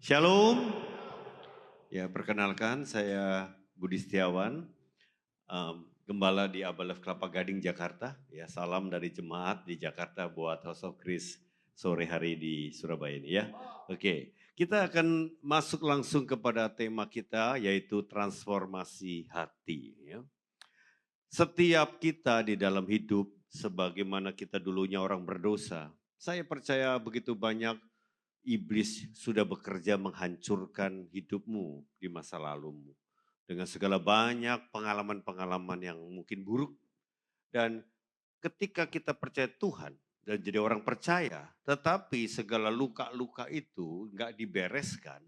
Shalom. Ya, perkenalkan saya Budi Setiawan, gembala di Abalef Kelapa Gading, Jakarta. Ya, salam dari jemaat di Jakarta buat House of Grace sore hari di Surabaya ini ya. Oke, kita akan masuk langsung kepada tema kita yaitu transformasi hati. Ya. Setiap kita di dalam hidup, sebagaimana kita dulunya orang berdosa, saya percaya begitu banyak iblis sudah bekerja menghancurkan hidupmu di masa lalumu. Dengan segala banyak pengalaman-pengalaman yang mungkin buruk. Dan ketika kita percaya Tuhan dan jadi orang percaya, tetapi segala luka-luka itu nggak dibereskan,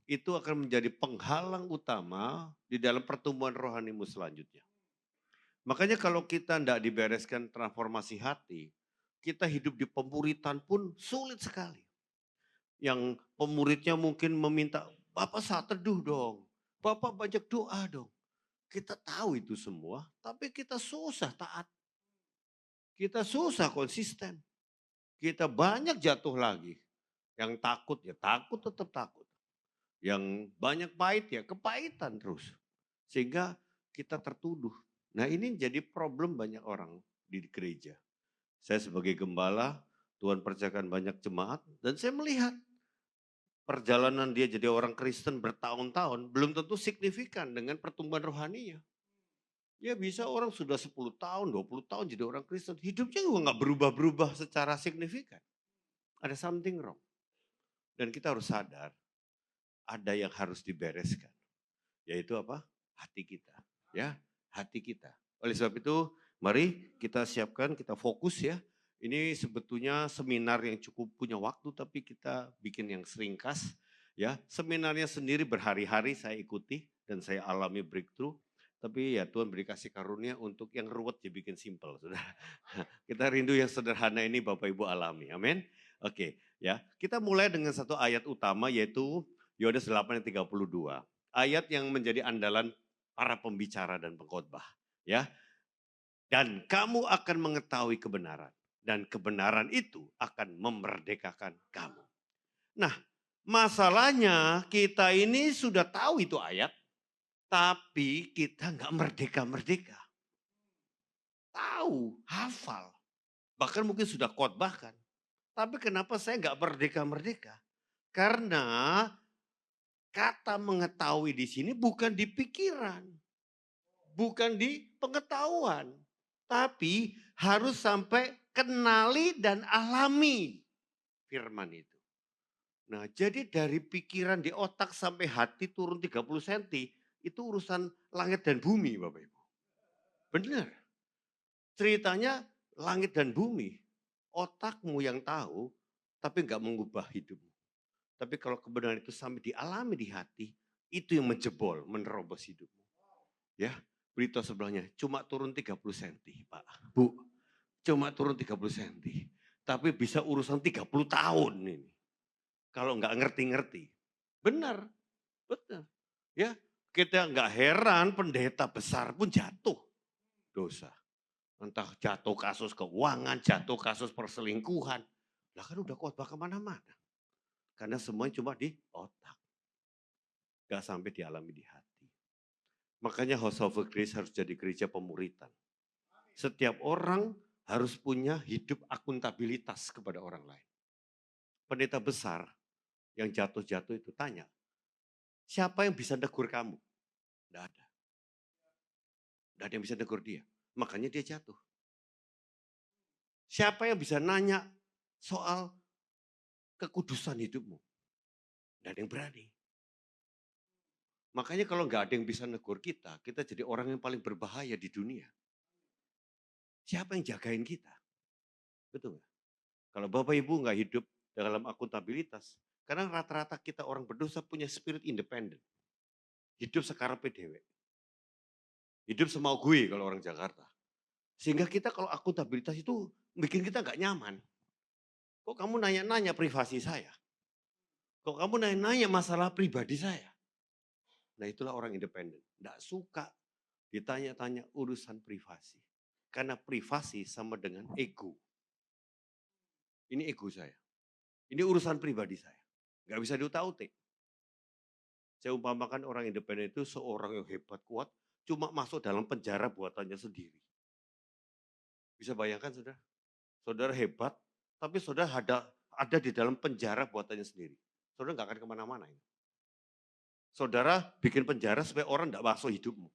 itu akan menjadi penghalang utama di dalam pertumbuhan rohanimu selanjutnya. Makanya kalau kita tidak dibereskan transformasi hati, kita hidup di pemuritan pun sulit sekali. Yang pemuridnya mungkin meminta, Bapak saat teduh dong, Bapak banyak doa dong. Kita tahu itu semua, tapi kita susah taat. Kita susah konsisten. Kita banyak jatuh lagi. Yang takut ya takut tetap takut. Yang banyak pahit ya kepahitan terus. Sehingga kita tertuduh. Nah ini jadi problem banyak orang di gereja. Saya sebagai gembala, Tuhan percayakan banyak jemaat dan saya melihat perjalanan dia jadi orang Kristen bertahun-tahun belum tentu signifikan dengan pertumbuhan rohaninya. Ya bisa orang sudah 10 tahun, 20 tahun jadi orang Kristen, hidupnya juga nggak berubah-berubah secara signifikan. Ada something wrong. Dan kita harus sadar, ada yang harus dibereskan. Yaitu apa? Hati kita. Ya, hati kita. Oleh sebab itu, mari kita siapkan, kita fokus ya. Ini sebetulnya seminar yang cukup punya waktu, tapi kita bikin yang seringkas. Ya, seminarnya sendiri berhari-hari saya ikuti dan saya alami breakthrough. Tapi ya Tuhan beri kasih karunia untuk yang ruwet dibikin simple. Sudah. Kita rindu yang sederhana ini Bapak Ibu alami. Amin. Oke, ya. Kita mulai dengan satu ayat utama yaitu Yohanes 8 ayat 32. Ayat yang menjadi andalan para pembicara dan pengkhotbah, ya. Dan kamu akan mengetahui kebenaran dan kebenaran itu akan memerdekakan kamu. Nah, masalahnya kita ini sudah tahu itu ayat, tapi kita nggak merdeka-merdeka. Tahu, hafal, bahkan mungkin sudah khotbahkan. Tapi kenapa saya nggak merdeka-merdeka? Karena kata mengetahui di sini bukan di pikiran, bukan di pengetahuan, tapi harus sampai kenali dan alami firman itu. Nah, jadi dari pikiran di otak sampai hati turun 30 senti, itu urusan langit dan bumi Bapak Ibu. Benar. Ceritanya langit dan bumi. Otakmu yang tahu, tapi nggak mengubah hidupmu. Tapi kalau kebenaran itu sampai dialami di hati, itu yang menjebol, menerobos hidupmu. Ya, berita sebelahnya cuma turun 30 senti, Pak. Bu, cuma turun 30 senti. Tapi bisa urusan 30 tahun ini. Kalau nggak ngerti-ngerti. Benar, benar. Ya, kita nggak heran pendeta besar pun jatuh dosa. Entah jatuh kasus keuangan, jatuh kasus perselingkuhan. Lah kan udah khotbah kemana-mana. Karena semuanya cuma di otak. Gak sampai dialami di hati. Makanya House of Grace harus jadi gereja pemuritan. Setiap orang harus punya hidup akuntabilitas kepada orang lain. Pendeta besar yang jatuh-jatuh itu tanya, siapa yang bisa negur kamu? Tidak ada. Tidak ada yang bisa negur dia. Makanya dia jatuh. Siapa yang bisa nanya soal kekudusan hidupmu? Tidak ada yang berani. Makanya kalau nggak ada yang bisa negur kita, kita jadi orang yang paling berbahaya di dunia. Siapa yang jagain kita? Betul nggak? Kalau Bapak Ibu nggak hidup dalam akuntabilitas, karena rata-rata kita orang berdosa punya spirit independen. Hidup sekarang PDW. Hidup semau gue kalau orang Jakarta. Sehingga kita kalau akuntabilitas itu bikin kita nggak nyaman. Kok kamu nanya-nanya privasi saya? Kok kamu nanya-nanya masalah pribadi saya? Nah itulah orang independen. Nggak suka ditanya-tanya urusan privasi. Karena privasi sama dengan ego. Ini ego saya. Ini urusan pribadi saya. Nggak bisa diutak-utik. Saya umpamakan orang independen itu seorang yang hebat, kuat, cuma masuk dalam penjara buatannya sendiri. Bisa bayangkan saudara? Saudara hebat, tapi saudara ada di dalam penjara buatannya sendiri. Saudara nggak akan kemana-mana. Saudara bikin penjara supaya orang nggak masuk hidupmu.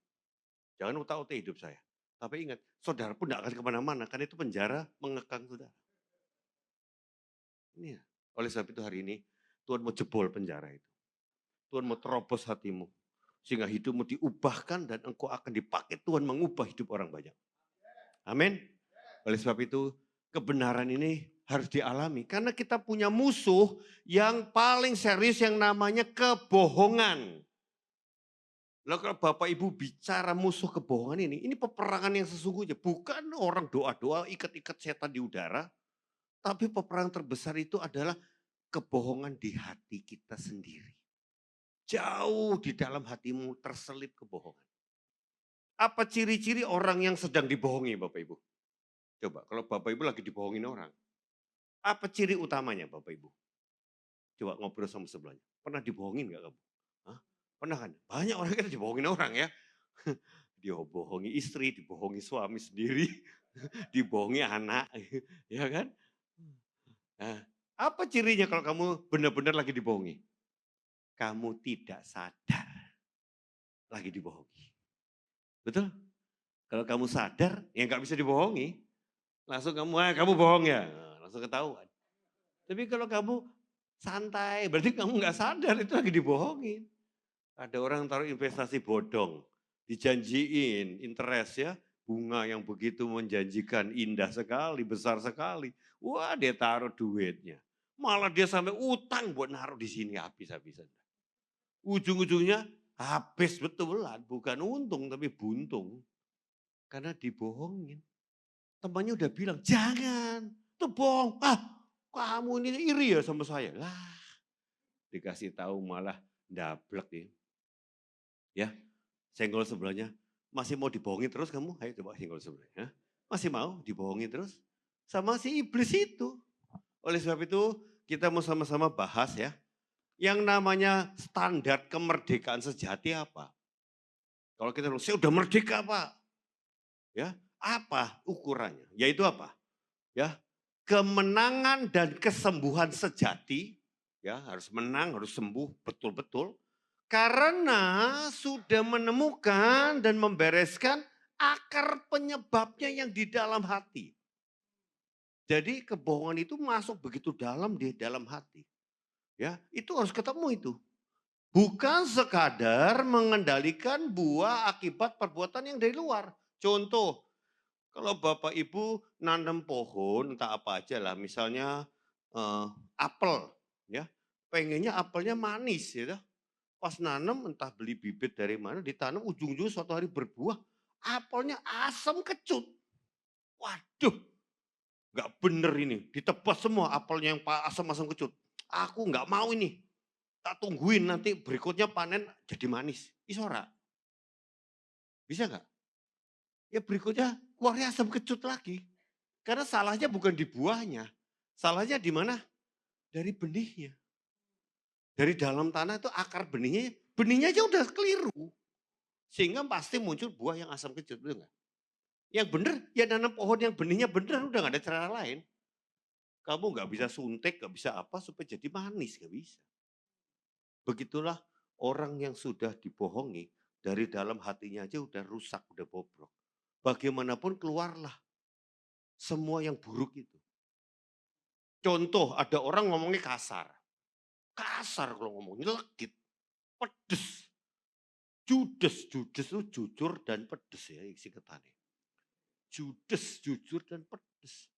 Jangan utak-utik hidup saya. Tapi ingat, saudara pun nggak akan kemana-mana, karena itu penjara mengekang saudara. Ini ya. Oleh sebab itu hari ini, Tuhan mau jebol penjara itu. Tuhan mau terobos hatimu. Sehingga hidupmu diubahkan dan engkau akan dipakai Tuhan mengubah hidup orang banyak. Amin. Oleh sebab itu, kebenaran ini harus dialami. Karena kita punya musuh yang paling serius yang namanya kebohongan. Lalu kalau Bapak Ibu bicara musuh kebohongan ini peperangan yang sesungguhnya. Bukan orang doa-doa ikat-ikat setan di udara. Tapi peperangan terbesar itu adalah kebohongan di hati kita sendiri. Jauh di dalam hatimu terselip kebohongan. Apa ciri-ciri orang yang sedang dibohongi Bapak Ibu? Coba kalau Bapak Ibu lagi dibohongin orang. Apa ciri utamanya Bapak Ibu? Coba ngobrol sama sebelahnya. Pernah dibohongin gak kamu? Hah? Pernah kan? Banyak orang kita dibohongin orang ya. Dia bohongi istri, dibohongi suami sendiri, dibohongi anak, ya kan? Nah, apa cirinya kalau kamu benar-benar lagi dibohongi? Kamu tidak sadar lagi dibohongi. Betul? Kalau kamu sadar, ya nggak bisa dibohongi. Langsung kamu bohong ya, langsung ketahuan. Tapi kalau kamu santai, berarti kamu nggak sadar itu lagi dibohongin. Ada orang taruh investasi bodong, dijanjiin interest ya, bunga yang begitu menjanjikan, indah sekali, besar sekali. Wah dia taruh duitnya. Malah dia sampai utang buat naruh di sini habis-habisan. Ujung-ujungnya habis betulan, bukan untung tapi buntung. Karena dibohongin. Temannya udah bilang, jangan, itu bohong. Ah, kamu ini iri ya sama saya. Lah, dikasih tahu malah dablek ya. Ya, senggol sebelahnya, masih mau dibohongin terus kamu? Ayo coba senggol sebelahnya. Masih mau dibohongin terus? Sama si iblis itu. Oleh sebab itu, kita mau sama-sama bahas ya. Yang namanya standar kemerdekaan sejati apa? Kalau kita bilang, saya udah merdeka Pak. Ya, apa ukurannya? Yaitu apa? Ya, kemenangan dan kesembuhan sejati, ya harus menang, harus sembuh betul-betul. Karena sudah menemukan dan membereskan akar penyebabnya yang di dalam hati. Jadi kebohongan itu masuk begitu dalam di dalam hati. Ya, itu harus ketemu itu. Bukan sekadar mengendalikan buah akibat perbuatan yang dari luar. Contoh, kalau Bapak Ibu nanam pohon, entah apa aja lah, misalnya apel, ya, pengennya apelnya manis, ya. Pas nanam entah beli bibit dari mana, ditanam ujung-ujung suatu hari berbuah, apelnya asam kecut. Waduh, nggak bener ini, ditebas semua apelnya yang asam-asam kecut. Aku nggak mau ini, tak tungguin nanti berikutnya panen jadi manis. Isora, bisa nggak? Ya berikutnya keluarnya asam kecut lagi. Karena salahnya bukan di buahnya, salahnya di mana? Dari benihnya. Dari dalam tanah itu akar benihnya aja udah keliru. Sehingga pasti muncul buah yang asam kecut, betul nggak? Yang benar, ya nanam pohon yang benihnya benar, udah nggak ada cara lain. Kamu nggak bisa suntik, nggak bisa apa supaya jadi manis, nggak bisa. Begitulah orang yang sudah dibohongi, dari dalam hatinya aja udah rusak, udah bobrok. Bagaimanapun keluarlah semua yang buruk itu. Contoh, ada orang ngomongnya kasar. Kasar kalau ngomong, nyelekit, pedes. Judes itu jujur dan pedes ya singkatannya. Judes, jujur dan pedes.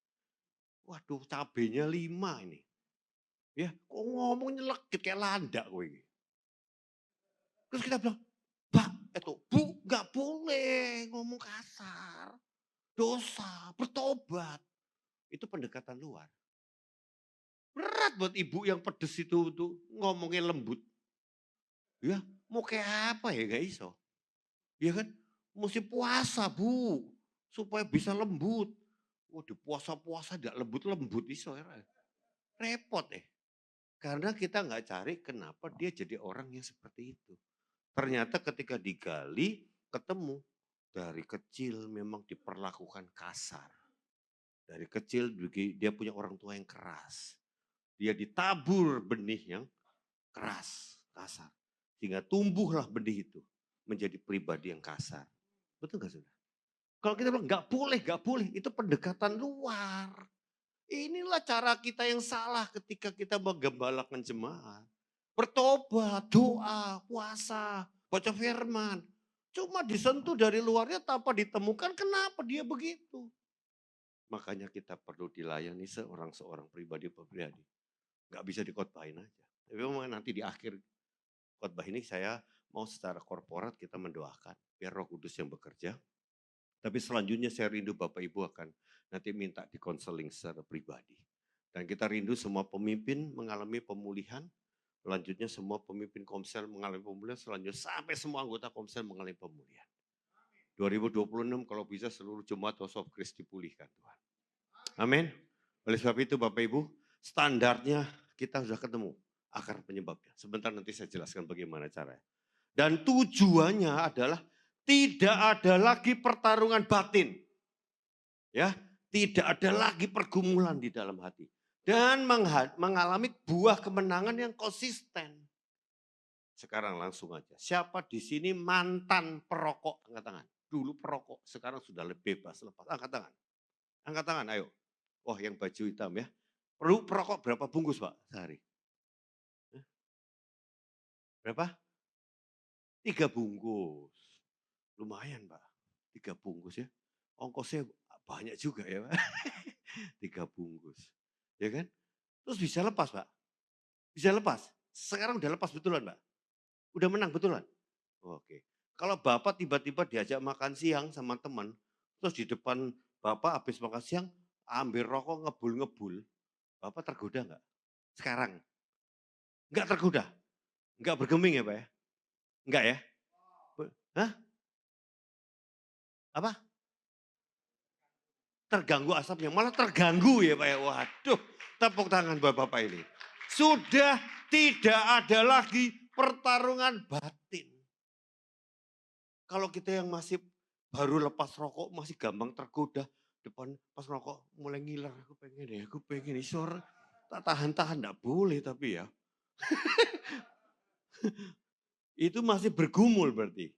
Waduh cabenya 5 ini. Ya, kok ngomong nyelekit kayak landak kowe iki. Terus kita bilang, Pak, Bu, nggak boleh ngomong kasar. Dosa, bertobat. Itu pendekatan luar. Berat buat ibu yang pedes itu tuh ngomongnya lembut. Ya, mau kayak apa ya gak iso. Ya kan, mesti puasa Bu, supaya bisa lembut. Waduh puasa-puasa tidak lembut-lembut iso ya. Repot Karena kita nggak cari kenapa dia jadi orang yang seperti itu. Ternyata ketika digali, ketemu. Dari kecil memang diperlakukan kasar. Dari kecil dia punya orang tua yang keras. Dia ditabur benih yang keras, kasar. Sehingga tumbuhlah benih itu menjadi pribadi yang kasar. Betul gak saudara? Kalau kita bilang gak boleh, itu pendekatan luar. Inilah cara kita yang salah ketika kita menggembalakan jemaat. Bertobat, doa, puasa, baca firman. Cuma disentuh dari luarnya tanpa ditemukan kenapa dia begitu. Makanya kita perlu dilayani seorang pribadi. Gak bisa dikotbahin aja. Tapi memang nanti di akhir khotbah ini saya mau secara korporat kita mendoakan. Biar Roh Kudus yang bekerja. Tapi selanjutnya saya rindu Bapak Ibu akan nanti minta dikonseling secara pribadi. Dan kita rindu semua pemimpin mengalami pemulihan. Selanjutnya semua pemimpin komsel mengalami pemulihan. Selanjutnya sampai semua anggota komsel mengalami pemulihan. 2026 kalau bisa seluruh jemaat House of Grace dipulihkan Tuhan. Amin. Oleh sebab itu Bapak Ibu, standarnya kita sudah ketemu akar penyebabnya. Sebentar nanti saya jelaskan bagaimana caranya. Dan tujuannya adalah tidak ada lagi pertarungan batin. Ya, tidak ada lagi pergumulan di dalam hati. Dan mengalami buah kemenangan yang konsisten. Sekarang langsung aja. Siapa di sini mantan perokok? Angkat tangan. Dulu perokok, sekarang sudah lebih bebas, lepas. Angkat tangan. Angkat tangan, ayo. Wah, yang baju hitam ya. Perlu perokok berapa bungkus, Pak, sehari? Berapa? 3 bungkus. Lumayan, Pak. 3 bungkus ya. Ongkosnya banyak juga ya, Pak. 3 bungkus. Ya kan? Terus bisa lepas, Pak? Bisa lepas? Sekarang udah lepas betulan, Pak? Udah menang betulan? Oke. Kalau Bapak tiba-tiba diajak makan siang sama teman, terus di depan Bapak habis makan siang, ambil rokok ngebul-ngebul, Bapak tergoda enggak? Sekarang? Enggak tergoda? Enggak bergeming ya Pak ya? Enggak ya? Hah? Apa? Terganggu asapnya, malah terganggu ya Pak ya? Waduh, tepuk tangan buat Bapak ini. Sudah tidak ada lagi pertarungan batin. Kalau kita yang masih baru lepas rokok masih gampang tergoda. Depan pas rokok mulai ngiler, aku pengen ini suara tak tahan-tahan, enggak boleh tapi ya. Itu masih bergumul berarti,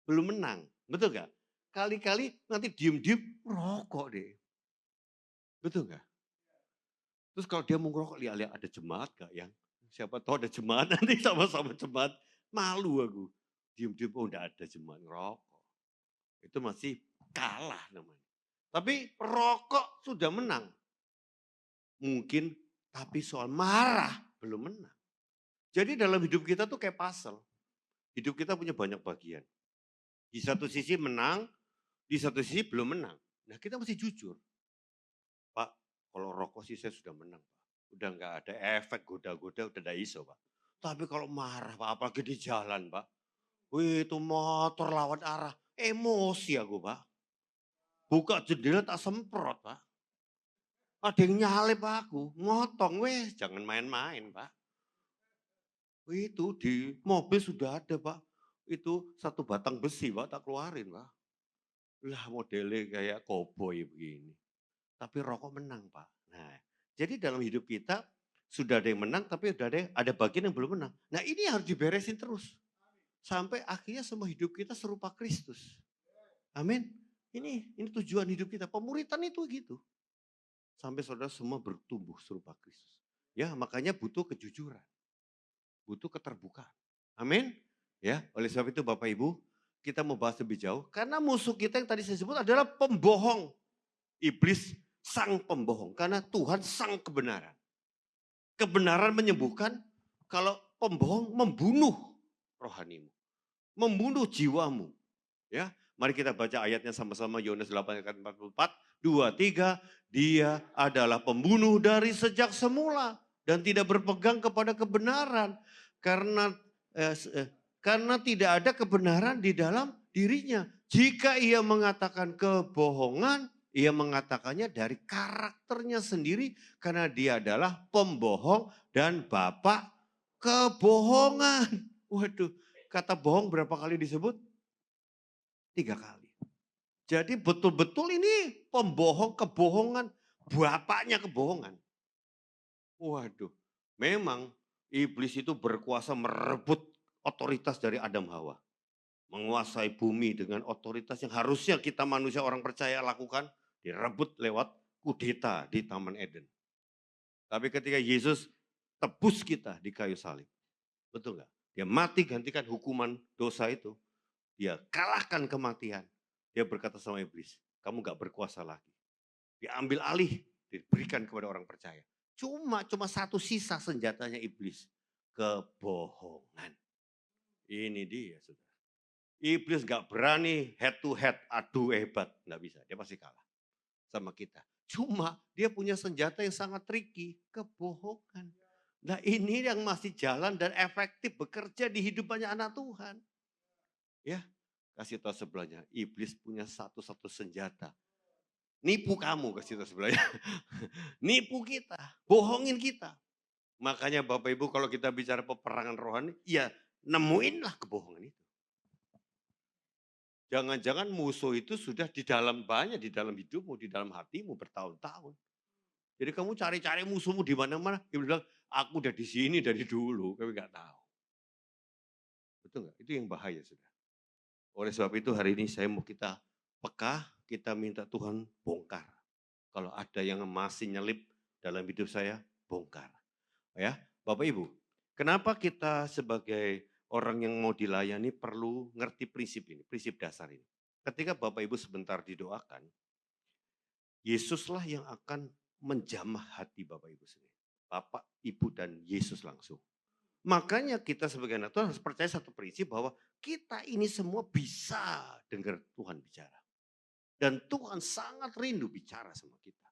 belum menang, betul gak? Kali-kali nanti diem-diem rokok deh, betul gak? Terus kalau dia mau ngerokok, lihat-lihat ada jemaat gak yang, siapa tahu ada jemaat nanti sama-sama jemaat, malu aku. Diem-diem, oh enggak ada jemaat ngerokok. Itu masih kalah namanya. Tapi rokok sudah menang. Mungkin, tapi soal marah belum menang. Jadi dalam hidup kita tuh kayak puzzle. Hidup kita punya banyak bagian. Di satu sisi menang, di satu sisi belum menang. Nah kita mesti jujur. Pak, kalau rokok sih saya sudah menang Pak. Udah nggak ada efek goda-goda, udah tidak iso Pak. Tapi kalau marah Pak, apalagi di jalan Pak. Wih itu motor lawan arah, emosi aku Pak. Buka jendela tak semprot Pak. Ada yang nyalip aku, ngotong weh, jangan main-main Pak. Itu di mobil sudah ada Pak. Itu satu batang besi Pak, tak keluarin Pak. Lah modelnya kayak koboi begini. Tapi rokok menang Pak. Nah, jadi dalam hidup kita sudah ada yang menang tapi ada bagian yang belum menang. Nah ini harus diberesin terus. Sampai akhirnya semua hidup kita serupa Kristus. Amin. Ini tujuan hidup kita. Pemuritan itu gitu. Sampai saudara semua bertumbuh serupa Kristus. Ya makanya butuh kejujuran. Butuh keterbukaan. Amin. Ya, oleh sebab itu Bapak Ibu, kita mau bahas lebih jauh. Karena musuh kita yang tadi saya sebut adalah pembohong. Iblis sang pembohong. Karena Tuhan sang kebenaran. Kebenaran menyembuhkan, kalau pembohong membunuh rohanimu. Membunuh jiwamu. Ya, mari kita baca ayatnya sama-sama Yohanes 8 ayat 44. 2, 3, dia adalah pembunuh dari sejak semula. Dan tidak berpegang kepada kebenaran. Karena tidak ada kebenaran di dalam dirinya. Jika ia mengatakan kebohongan, Ia mengatakannya dari karakternya sendiri karena dia adalah pembohong dan bapak kebohongan. Waduh, kata bohong berapa kali disebut? 3 kali. Jadi betul-betul ini pembohong, kebohongan, bapaknya kebohongan. Waduh, memang iblis itu berkuasa merebut otoritas dari Adam Hawa. Menguasai bumi dengan otoritas yang harusnya kita manusia orang percaya lakukan, direbut lewat kudeta di Taman Eden. Tapi ketika Yesus tebus kita di kayu salib, betul nggak? Dia mati gantikan hukuman dosa itu, dia kalahkan kematian. Dia berkata sama iblis, kamu nggak berkuasa lagi. Diambil alih, diberikan kepada orang percaya. Cuma satu sisa senjatanya iblis, kebohongan. Ini dia, saudara. Iblis nggak berani head to head, adu hebat, nggak bisa. Dia pasti kalah sama kita. Cuma dia punya senjata yang sangat tricky, kebohongan. Nah ini yang masih jalan dan efektif bekerja di hidup banyak anak Tuhan. Ya, kasih tahu sebelahnya, iblis punya satu-satu senjata. Nipu kamu, kasih tahu sebelahnya. Nipu kita, bohongin kita. Makanya Bapak Ibu kalau kita bicara peperangan rohani, ya nemuinlah kebohongan itu. Jangan-jangan musuh itu sudah di dalam banyak, di dalam hidupmu, di dalam hatimu bertahun-tahun. Jadi kamu cari-cari musuhmu di mana-mana, dia bilang, aku udah di sini dari dulu, tapi nggak tahu. Betul nggak? Itu yang bahaya sudah. Oleh sebab itu hari ini saya mau kita peka, kita minta Tuhan bongkar. Kalau ada yang masih nyelip dalam hidup saya, bongkar. Ya, Bapak Ibu, kenapa kita sebagai orang yang mau dilayani perlu ngerti prinsip ini, prinsip dasar ini. Ketika Bapak Ibu sebentar didoakan, Yesuslah yang akan menjamah hati Bapak Ibu sendiri. Bapak, Ibu, dan Yesus langsung. Makanya kita sebagai anak Tuhan harus percaya satu prinsip bahwa kita ini semua bisa dengar Tuhan bicara. Dan Tuhan sangat rindu bicara sama kita.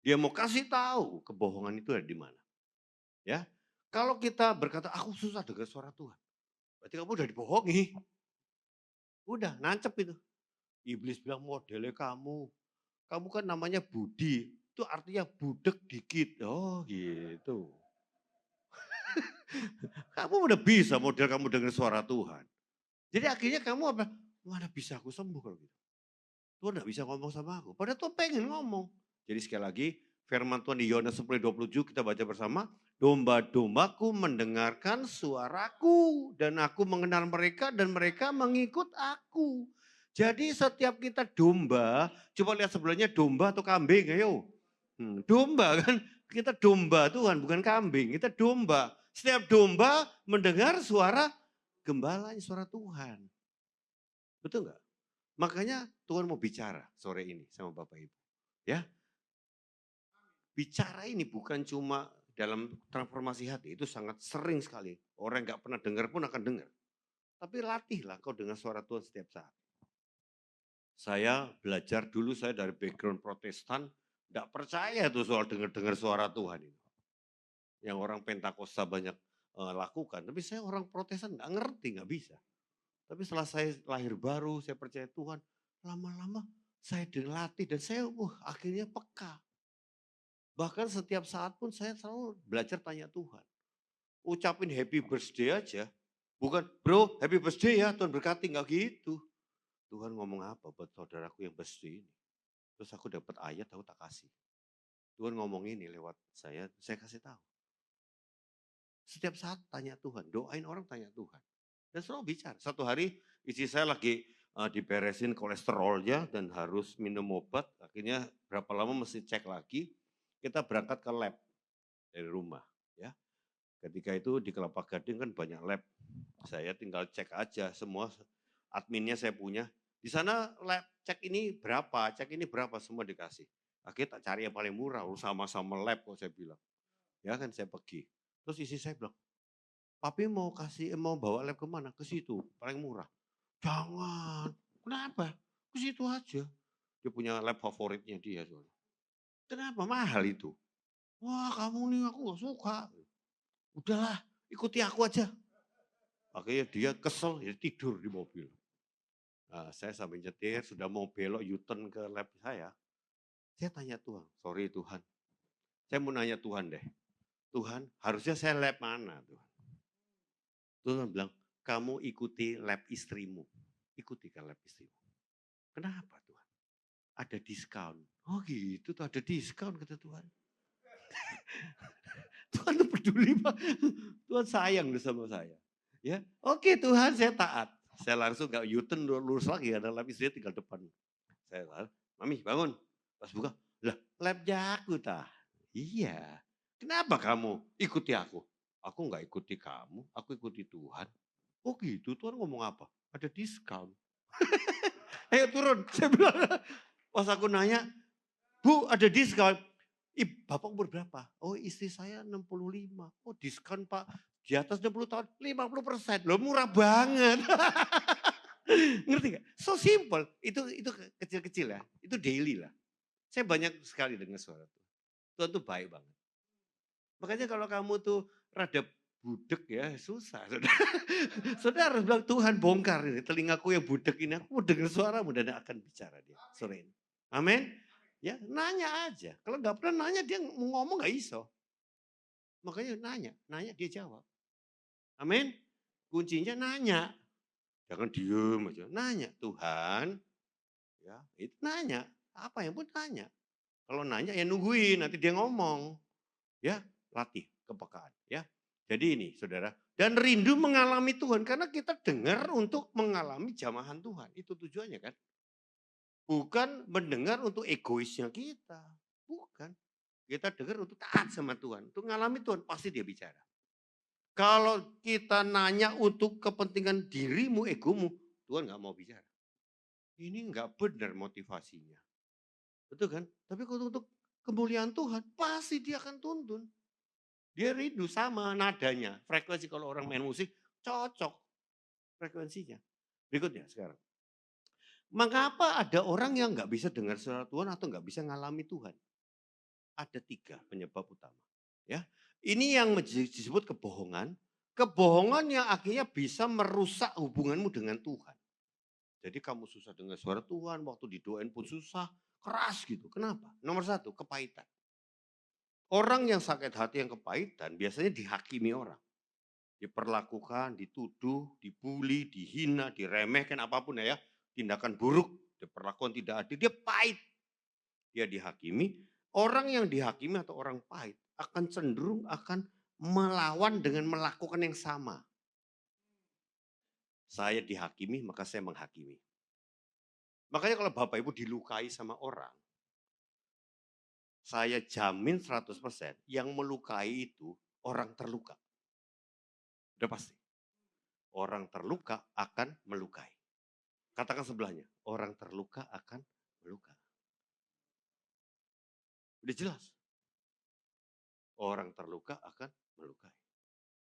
Dia mau kasih tahu kebohongan itu ada di mana. Ya, kalau kita berkata, aku susah dengar suara Tuhan. Berarti kamu udah dibohongi. Udah, nancep itu. Iblis bilang modelnya kamu. Kamu kan namanya Budi. Itu artinya budek dikit. Oh gitu. Kamu udah bisa model kamu dengar suara Tuhan. Jadi akhirnya kamu apa? Mana bisa aku sembuh kalau gitu. Tuhan gak bisa ngomong sama aku. Padahal Tuhan pengen ngomong. Jadi sekali lagi firman Tuhan di Yohanes 10:27 kita baca bersama. Domba-dombaku mendengarkan suaraku dan aku mengenal mereka dan mereka mengikut aku. Jadi setiap kita domba, coba lihat sebelahnya domba atau kambing ayo. Domba kan, kita domba Tuhan bukan kambing, kita domba. Setiap domba mendengar suara gembalanya, suara Tuhan. Betul nggak? Makanya Tuhan mau bicara sore ini sama Bapak Ibu. Ya, bicara ini bukan cuma dalam transformasi hati, itu sangat sering sekali. Orang nggak pernah dengar pun akan dengar. Tapi latihlah kau dengar suara Tuhan setiap saat. Saya belajar dulu, saya dari background Protestan, nggak percaya tuh soal dengar-dengar suara Tuhan itu. Yang orang Pentakosta banyak lakukan, tapi saya orang Protestan nggak ngerti, nggak bisa. Tapi setelah saya lahir baru, saya percaya Tuhan, lama-lama saya dilatih dan saya akhirnya peka. Bahkan setiap saat pun saya selalu belajar tanya Tuhan. Ucapin happy birthday aja, bukan bro happy birthday ya Tuhan berkati, nggak gitu. Tuhan ngomong apa buat saudaraku yang birthday ini. Terus aku dapat ayat, aku tak kasih. Tuhan ngomong ini lewat saya kasih tahu. Setiap saat tanya Tuhan, doain orang tanya Tuhan. Dan selalu bicara. Satu hari istri saya lagi diberesin kolesterolnya dan harus minum obat. Akhirnya berapa lama mesti cek lagi. Kita berangkat ke lab dari rumah. Ya, ketika itu di Kelapa Gading kan banyak lab. Saya tinggal cek aja semua adminnya saya punya. Di sana lab cek ini berapa, semua dikasih. Akhirnya tak cari yang paling murah, sama-sama lab kok saya bilang. Ya kan saya pergi. Terus istri saya bilang, papi mau bawa lab kemana? Ke situ, paling murah. Jangan, kenapa? Ke situ aja. Dia punya lab favoritnya dia soalnya. Kenapa? Mahal itu. Wah kamu nih aku gak suka. Udahlah, ikuti aku aja. Akhirnya dia kesel, dia tidur di mobil. Nah, saya sambil nyetir, sudah mau belok U-turn ke lab saya. Saya tanya Tuhan, sorry Tuhan. Saya mau nanya Tuhan deh. Tuhan, harusnya saya lab mana Tuhan? Tuhan bilang, kamu ikuti lab istrimu. Ikuti kan lab istrimu. Kenapa Tuhan? Ada diskon. Oh gitu tuh ada diskon kata Tuhan. Tuhan tuh peduli Pak. Tuhan sayang sama saya. Ya, oke Tuhan saya taat. Saya langsung gak U-turn lurus lagi, ada lab istrinya tinggal depan. Saya bilang, Mami bangun. Pas buka, lah lab jaku tah. Iya. Kenapa kamu ikuti aku? Aku nggak ikuti kamu, aku ikuti Tuhan. Oh gitu, Tuhan ngomong apa? Ada diskon. Ayo turun. Saya bilang, pas aku nanya, Bu ada diskon. Bapak umur berapa? Oh istri saya 65. Oh diskon Pak, di atas 60 tahun 50%. Loh murah banget. Ngerti gak? So simple. Itu kecil-kecil ya. Itu daily lah. Saya banyak sekali dengar suara Tuhan. Tuhan tuh baik banget. Makanya kalau kamu tuh rada budek ya susah. Saudara, saudara harus bilang Tuhan bongkar ini telingaku yang budek ini. Aku mau dengar suaramu dan akan bicara dia sore ini. Amin. Ya nanya aja. Kalau nggak pernah nanya dia mau ngomong nggak iso. Makanya nanya dia jawab. Amin. Kuncinya nanya. Jangan diem aja. Nanya Tuhan. Ya itu nanya. Apa yang pun nanya. Kalau nanya ya nungguin nanti dia ngomong. Ya latih kepekaan. Ya. Jadi ini saudara. Dan rindu mengalami Tuhan. Karena kita dengar untuk mengalami jamahan Tuhan. Itu tujuannya kan. Bukan mendengar untuk egoisnya kita. Bukan. Kita dengar untuk taat sama Tuhan. Untuk mengalami Tuhan pasti dia bicara. Kalau kita nanya untuk kepentingan dirimu, egomu, Tuhan nggak mau bicara. Ini nggak benar motivasinya. Betul kan? Tapi kalau untuk kemuliaan Tuhan, pasti dia akan tuntun. Dia rindu sama nadanya. Frekuensi kalau orang main musik, cocok frekuensinya. Berikutnya sekarang. Mengapa ada orang yang nggak bisa dengar suara Tuhan atau nggak bisa ngalami Tuhan? Ada 3 penyebab utama. Ya, ini yang disebut kebohongan. Kebohongan yang akhirnya bisa merusak hubunganmu dengan Tuhan. Jadi kamu susah dengar suara Tuhan, waktu didoain pun susah, keras gitu. Kenapa? Nomor 1, kepahitan. Orang yang sakit hati yang kepahitan biasanya dihakimi orang. Diperlakukan, dituduh, dibully, dihina, diremehkan apapun ya. Tindakan buruk, diperlakukan tidak adil, dia pahit. Dia dihakimi, orang yang dihakimi atau orang pahit akan cenderung akan melawan dengan melakukan yang sama. Saya dihakimi maka saya menghakimi. Makanya kalau Bapak Ibu dilukai sama orang, saya jamin 100% yang melukai itu orang terluka. Udah pasti. Orang terluka akan melukai. Katakan sebelahnya, orang terluka akan melukai. Udah jelas. Orang terluka akan melukai.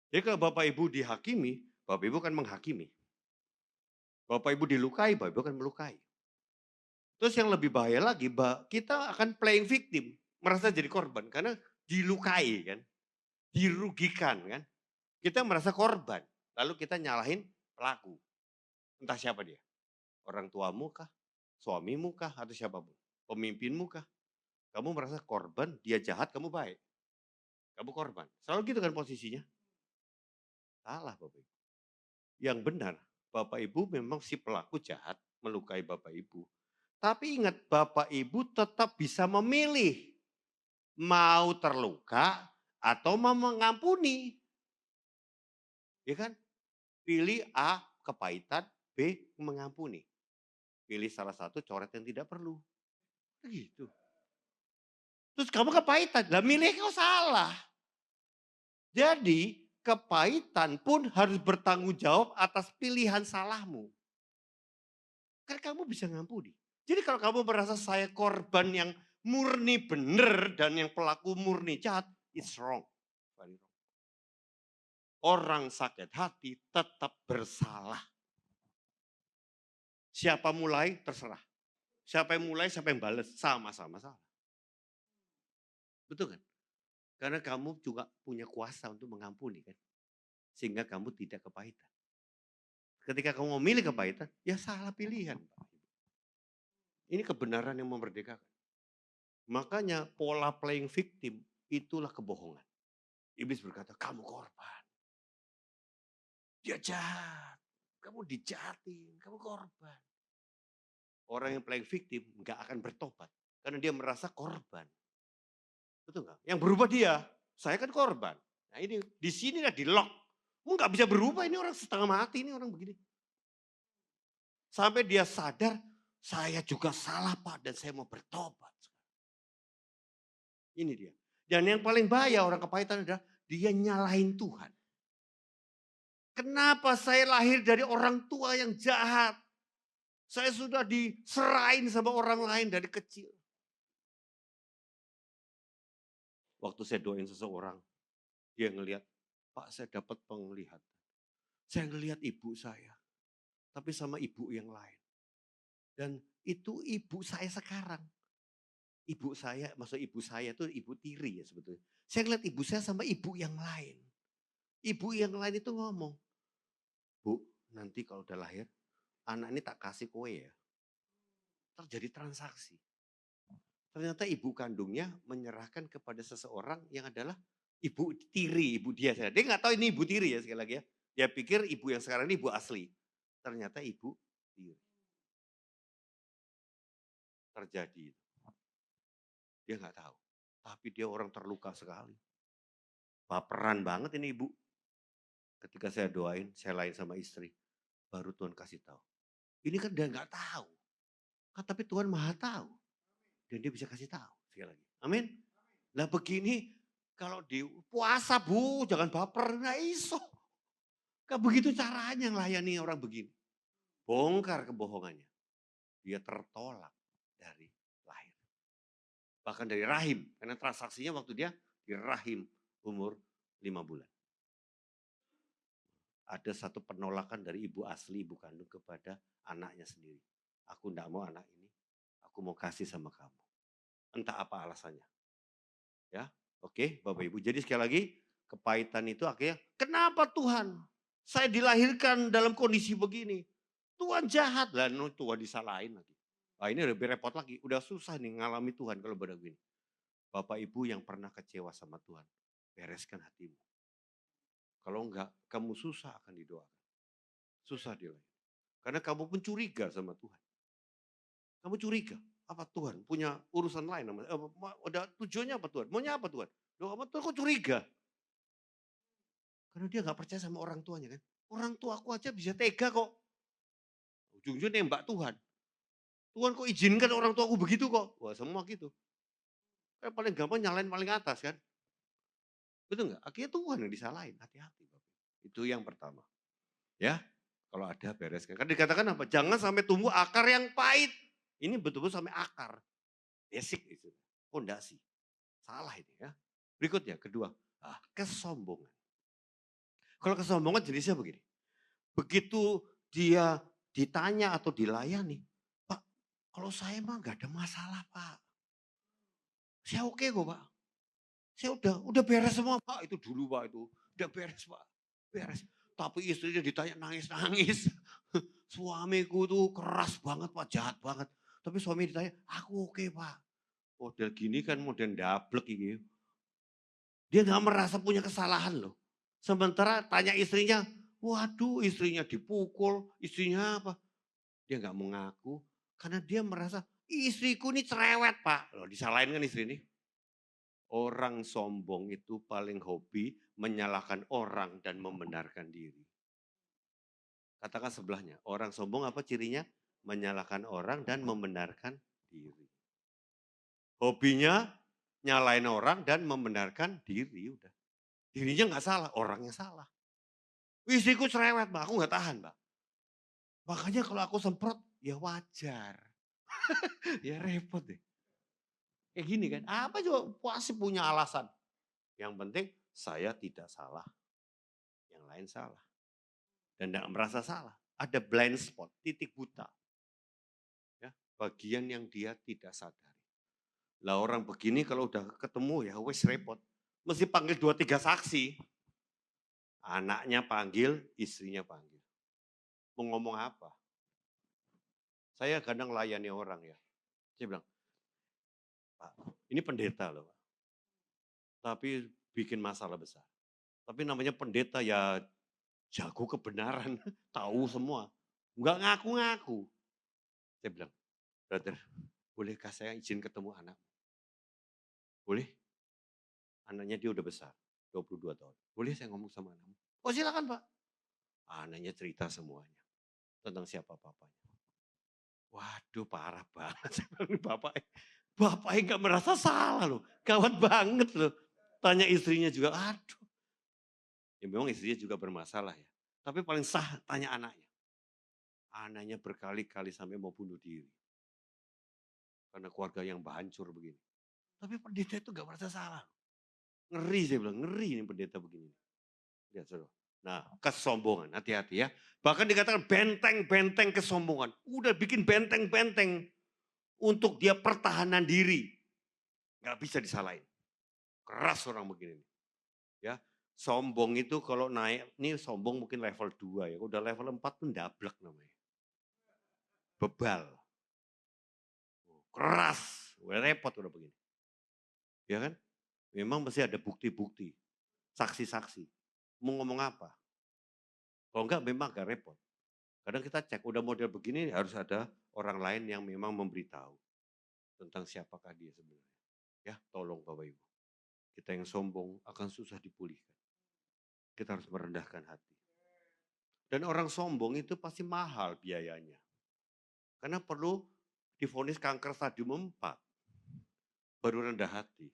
Jadi kalau Bapak Ibu dihakimi, Bapak Ibu kan menghakimi. Bapak Ibu dilukai, Bapak Ibu akan melukai. Terus yang lebih bahaya lagi, kita akan playing victim. Merasa jadi korban karena dilukai kan. Dirugikan kan. Kita merasa korban. Lalu kita nyalahin pelaku. Entah siapa dia. Orang tuamu kah? Suamimu kah? Atau siapapun. Pemimpinmu kah? Kamu merasa korban, dia jahat, kamu baik. Kamu korban. Selalu gitu kan posisinya. Salah Bapak Ibu. Yang benar, Bapak Ibu memang si pelaku jahat melukai Bapak Ibu. Tapi ingat Bapak Ibu tetap bisa memilih. Mau terluka atau mau mengampuni. Ya kan? Pilih A, kepahitan, B, mengampuni. Pilih salah satu, coret yang tidak perlu. Gitu. Terus kamu kepahitan, lah milih kau salah. Jadi kepahitan pun harus bertanggung jawab atas pilihan salahmu. Kan kamu bisa ngampuni. Jadi kalau kamu merasa saya korban yang murni benar dan yang pelaku murni jahat, it's wrong. Orang sakit hati tetap bersalah. Siapa mulai terserah. Siapa yang mulai, siapa yang balas, sama-sama salah. Betul kan? Karena kamu juga punya kuasa untuk mengampuni kan. Sehingga kamu tidak kepahitan. Ketika kamu memilih kepahitan, ya salah pilihan. Ini kebenaran yang memerdekakan. Makanya pola playing victim itulah kebohongan. Iblis berkata, kamu korban. Dia jahat. Kamu dijahatin, kamu korban. Orang yang playing victim nggak akan bertobat. Karena dia merasa korban. Betul nggak? Yang berubah dia, saya kan korban. Nah ini, di sinilah di lock. Nggak bisa berubah, ini orang setengah mati, ini orang begini. Sampai dia sadar, saya juga salah Pak dan saya mau bertobat. Ini dia. Dan yang paling bahaya orang kepahitan adalah dia nyalahin Tuhan. Kenapa saya lahir dari orang tua yang jahat? Saya sudah diserahin sama orang lain dari kecil. Waktu saya doain seseorang, dia ngelihat, Pak saya dapat penglihatan. Saya ngelihat ibu saya, tapi sama ibu yang lain. Dan itu ibu saya sekarang. Ibu saya, maksud ibu saya itu ibu tiri ya sebetulnya. Saya ngeliat ibu saya sama ibu yang lain. Ibu yang lain itu ngomong, Bu, nanti kalau udah lahir, anak ini tak kasih kue ya. Terjadi transaksi. Ternyata ibu kandungnya menyerahkan kepada seseorang yang adalah ibu tiri, ibu dia. Dia nggak tahu ini ibu tiri ya sekali lagi ya. Dia pikir ibu yang sekarang ini ibu asli. Ternyata ibu tiri. Terjadi. Dia nggak tahu. Tapi dia orang terluka sekali. Baperan banget ini ibu. Ketika saya doain, saya lain sama istri. Baru Tuhan kasih tahu. Ini kan dia nggak tahu. Kan tapi Tuhan maha tahu. Dan dia bisa kasih tahu. Sekali lagi. Amin. Nah begini, kalau di puasa Bu, jangan baper. Nah iso. Gak begitu caranya ngelayani orang begini. Bongkar kebohongannya. Dia tertolak dari lahir. Bahkan dari rahim. Karena transaksinya waktu dia di rahim umur 5 bulan. Ada satu penolakan dari ibu asli, ibu kandung kepada anaknya sendiri. Aku enggak mau anak ini, aku mau kasih sama kamu. Entah apa alasannya. Ya, oke Bapak Ibu. Jadi sekali lagi, kepahitan itu akhirnya, kenapa Tuhan? Saya dilahirkan dalam kondisi begini. Tuhan jahat. Lah Tuhan disalahin lagi. Nah, ini lebih repot lagi. Udah susah nih ngalami Tuhan kalau begini. Bapak Ibu yang pernah kecewa sama Tuhan, bereskan hatimu. Kalau enggak, kamu susah akan didoakan. Susah dilahirkan. Karena kamu pun curiga sama Tuhan. Kamu curiga, apa Tuhan punya urusan lain? Udah tujuannya apa Tuhan? Maunya apa Tuhan? Loh, kamu tuh kok curiga? Karena dia nggak percaya sama orang tuanya kan. Orang tuaku aja bisa tega kok. Ujung-ujungnya nembak Tuhan. Tuhan kok izinkan orang tuaku begitu kok? Wah semua gitu. Paling gampang nyalain paling atas kan. Betul nggak? Akhirnya Tuhan yang disalahin. Hati-hati. Itu yang pertama. Ya, kalau ada bereskan. Kan dikatakan apa? Jangan sampai tumbuh akar yang pahit. Ini betul-betul sampai akar. Basic itu. Fondasi. Salah ini ya. Berikutnya, kedua. Kesombongan. Kalau kesombongan jenisnya begini. Begitu dia ditanya atau dilayani. Pak, kalau saya mah gak ada masalah Pak. Saya oke kok Pak. Saya udah beres semua Pak. Itu dulu Pak itu. Udah beres Pak. Beres. Tapi istrinya ditanya nangis-nangis. Suamiku tuh keras banget Pak, jahat banget. Tapi suami ditanya, aku oke Pak. Model gini kan model dablek ini. Dia gak merasa punya kesalahan loh. Sementara tanya istrinya, waduh istrinya dipukul, istrinya apa? Dia gak mengaku karena dia merasa istriku ini cerewet Pak. Loh disalahin kan istri ini. Orang sombong itu paling hobi menyalahkan orang dan membenarkan diri. Katakan sebelahnya, orang sombong apa cirinya? Menyalahkan orang dan membenarkan diri. Hobinya nyalain orang dan membenarkan diri. Udah. Dirinya nggak salah, orangnya salah. Istriku cerewet Mbak, aku nggak tahan Mbak. Makanya kalau aku semprot, ya wajar. Ya repot deh. Kayak gini kan, apa juga pasti punya alasan. Yang penting saya tidak salah, yang lain salah. Dan tidak merasa salah. Ada blind spot, titik buta. Ya, bagian yang dia tidak sadari. Lah orang begini kalau udah ketemu ya wes repot. Mesti panggil 2-3 saksi. Anaknya panggil, istrinya panggil. Mau ngomong apa? Saya kadang layani orang ya. Saya bilang, Pak, ini pendeta loh, Pak. Tapi bikin masalah besar. Tapi namanya pendeta ya jago kebenaran, tahu semua. Enggak ngaku-ngaku. Saya bilang, brother, bolehkah saya izin ketemu anak? Boleh? Anaknya dia udah besar, 22 tahun. Boleh saya ngomong sama anakmu? Oh silakan Pak. Anaknya cerita semuanya tentang siapa papanya. Waduh parah banget. Saya bilang, bapaknya nggak merasa salah loh. Gawat banget loh. Tanya istrinya juga, aduh. Ya memang istrinya juga bermasalah ya. Tapi paling sah tanya anaknya. Anaknya berkali-kali sampai mau bunuh diri. Karena keluarga yang hancur begini. Tapi pendeta itu gak merasa salah. Ngeri saya bilang, ngeri ini pendeta begini. Lihat saudara. Nah kesombongan, hati-hati ya. Bahkan dikatakan benteng-benteng kesombongan. Udah bikin benteng-benteng untuk dia pertahanan diri. Gak bisa disalahin. Keras orang begini. Ya, sombong itu kalau naik, ini sombong mungkin level 2 ya. Udah level 4 pun dablek namanya. Bebal. Keras. Udah repot udah begini. Ya kan? Memang mesti ada bukti-bukti. Saksi-saksi. Mau ngomong apa? Kalau enggak memang agak repot. Kadang kita cek, udah model begini harus ada orang lain yang memang memberitahu tentang siapakah dia sebenarnya. Ya, tolong Bapak Ibu. Kita yang sombong akan susah dipulihkan. Kita harus merendahkan hati. Dan orang sombong itu pasti mahal biayanya. Karena perlu divonis kanker stadium 4. Baru rendah hati.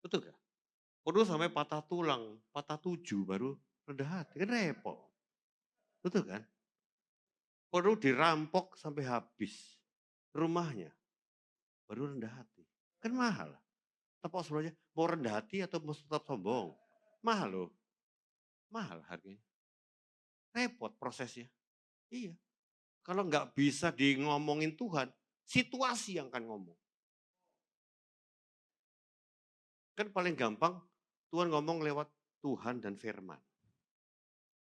Betul gak? Perlu sampai patah tulang, patah 7 baru rendah hati. Kan repot. Betul kan? Perlu dirampok sampai habis rumahnya. Baru rendah hati. Kan mahal. Tepuk sebelumnya, mau rendah hati atau mau tetap sombong? Mahal loh. Mahal harganya. Repot prosesnya. Iya. Kalau nggak bisa di ngomongin Tuhan, situasi yang akan ngomong. Kan paling gampang Tuhan ngomong lewat Tuhan dan firman.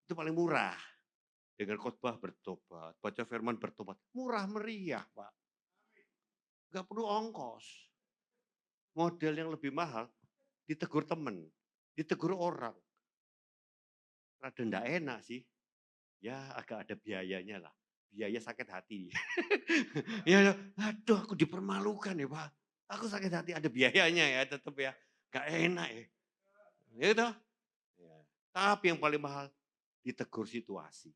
Itu paling murah. Dengan khotbah bertobat, baca firman bertobat. Murah meriah Pak. Nggak perlu ongkos. Model yang lebih mahal, ditegur temen, ditegur orang. Rada enggak enak sih. Ya agak ada biayanya lah. Biaya sakit hati. Ya, aduh aku dipermalukan ya Pak. Aku sakit hati ada biayanya ya tetap ya. Gak enak ya. Gitu. Ya. Tapi yang paling mahal ditegur situasi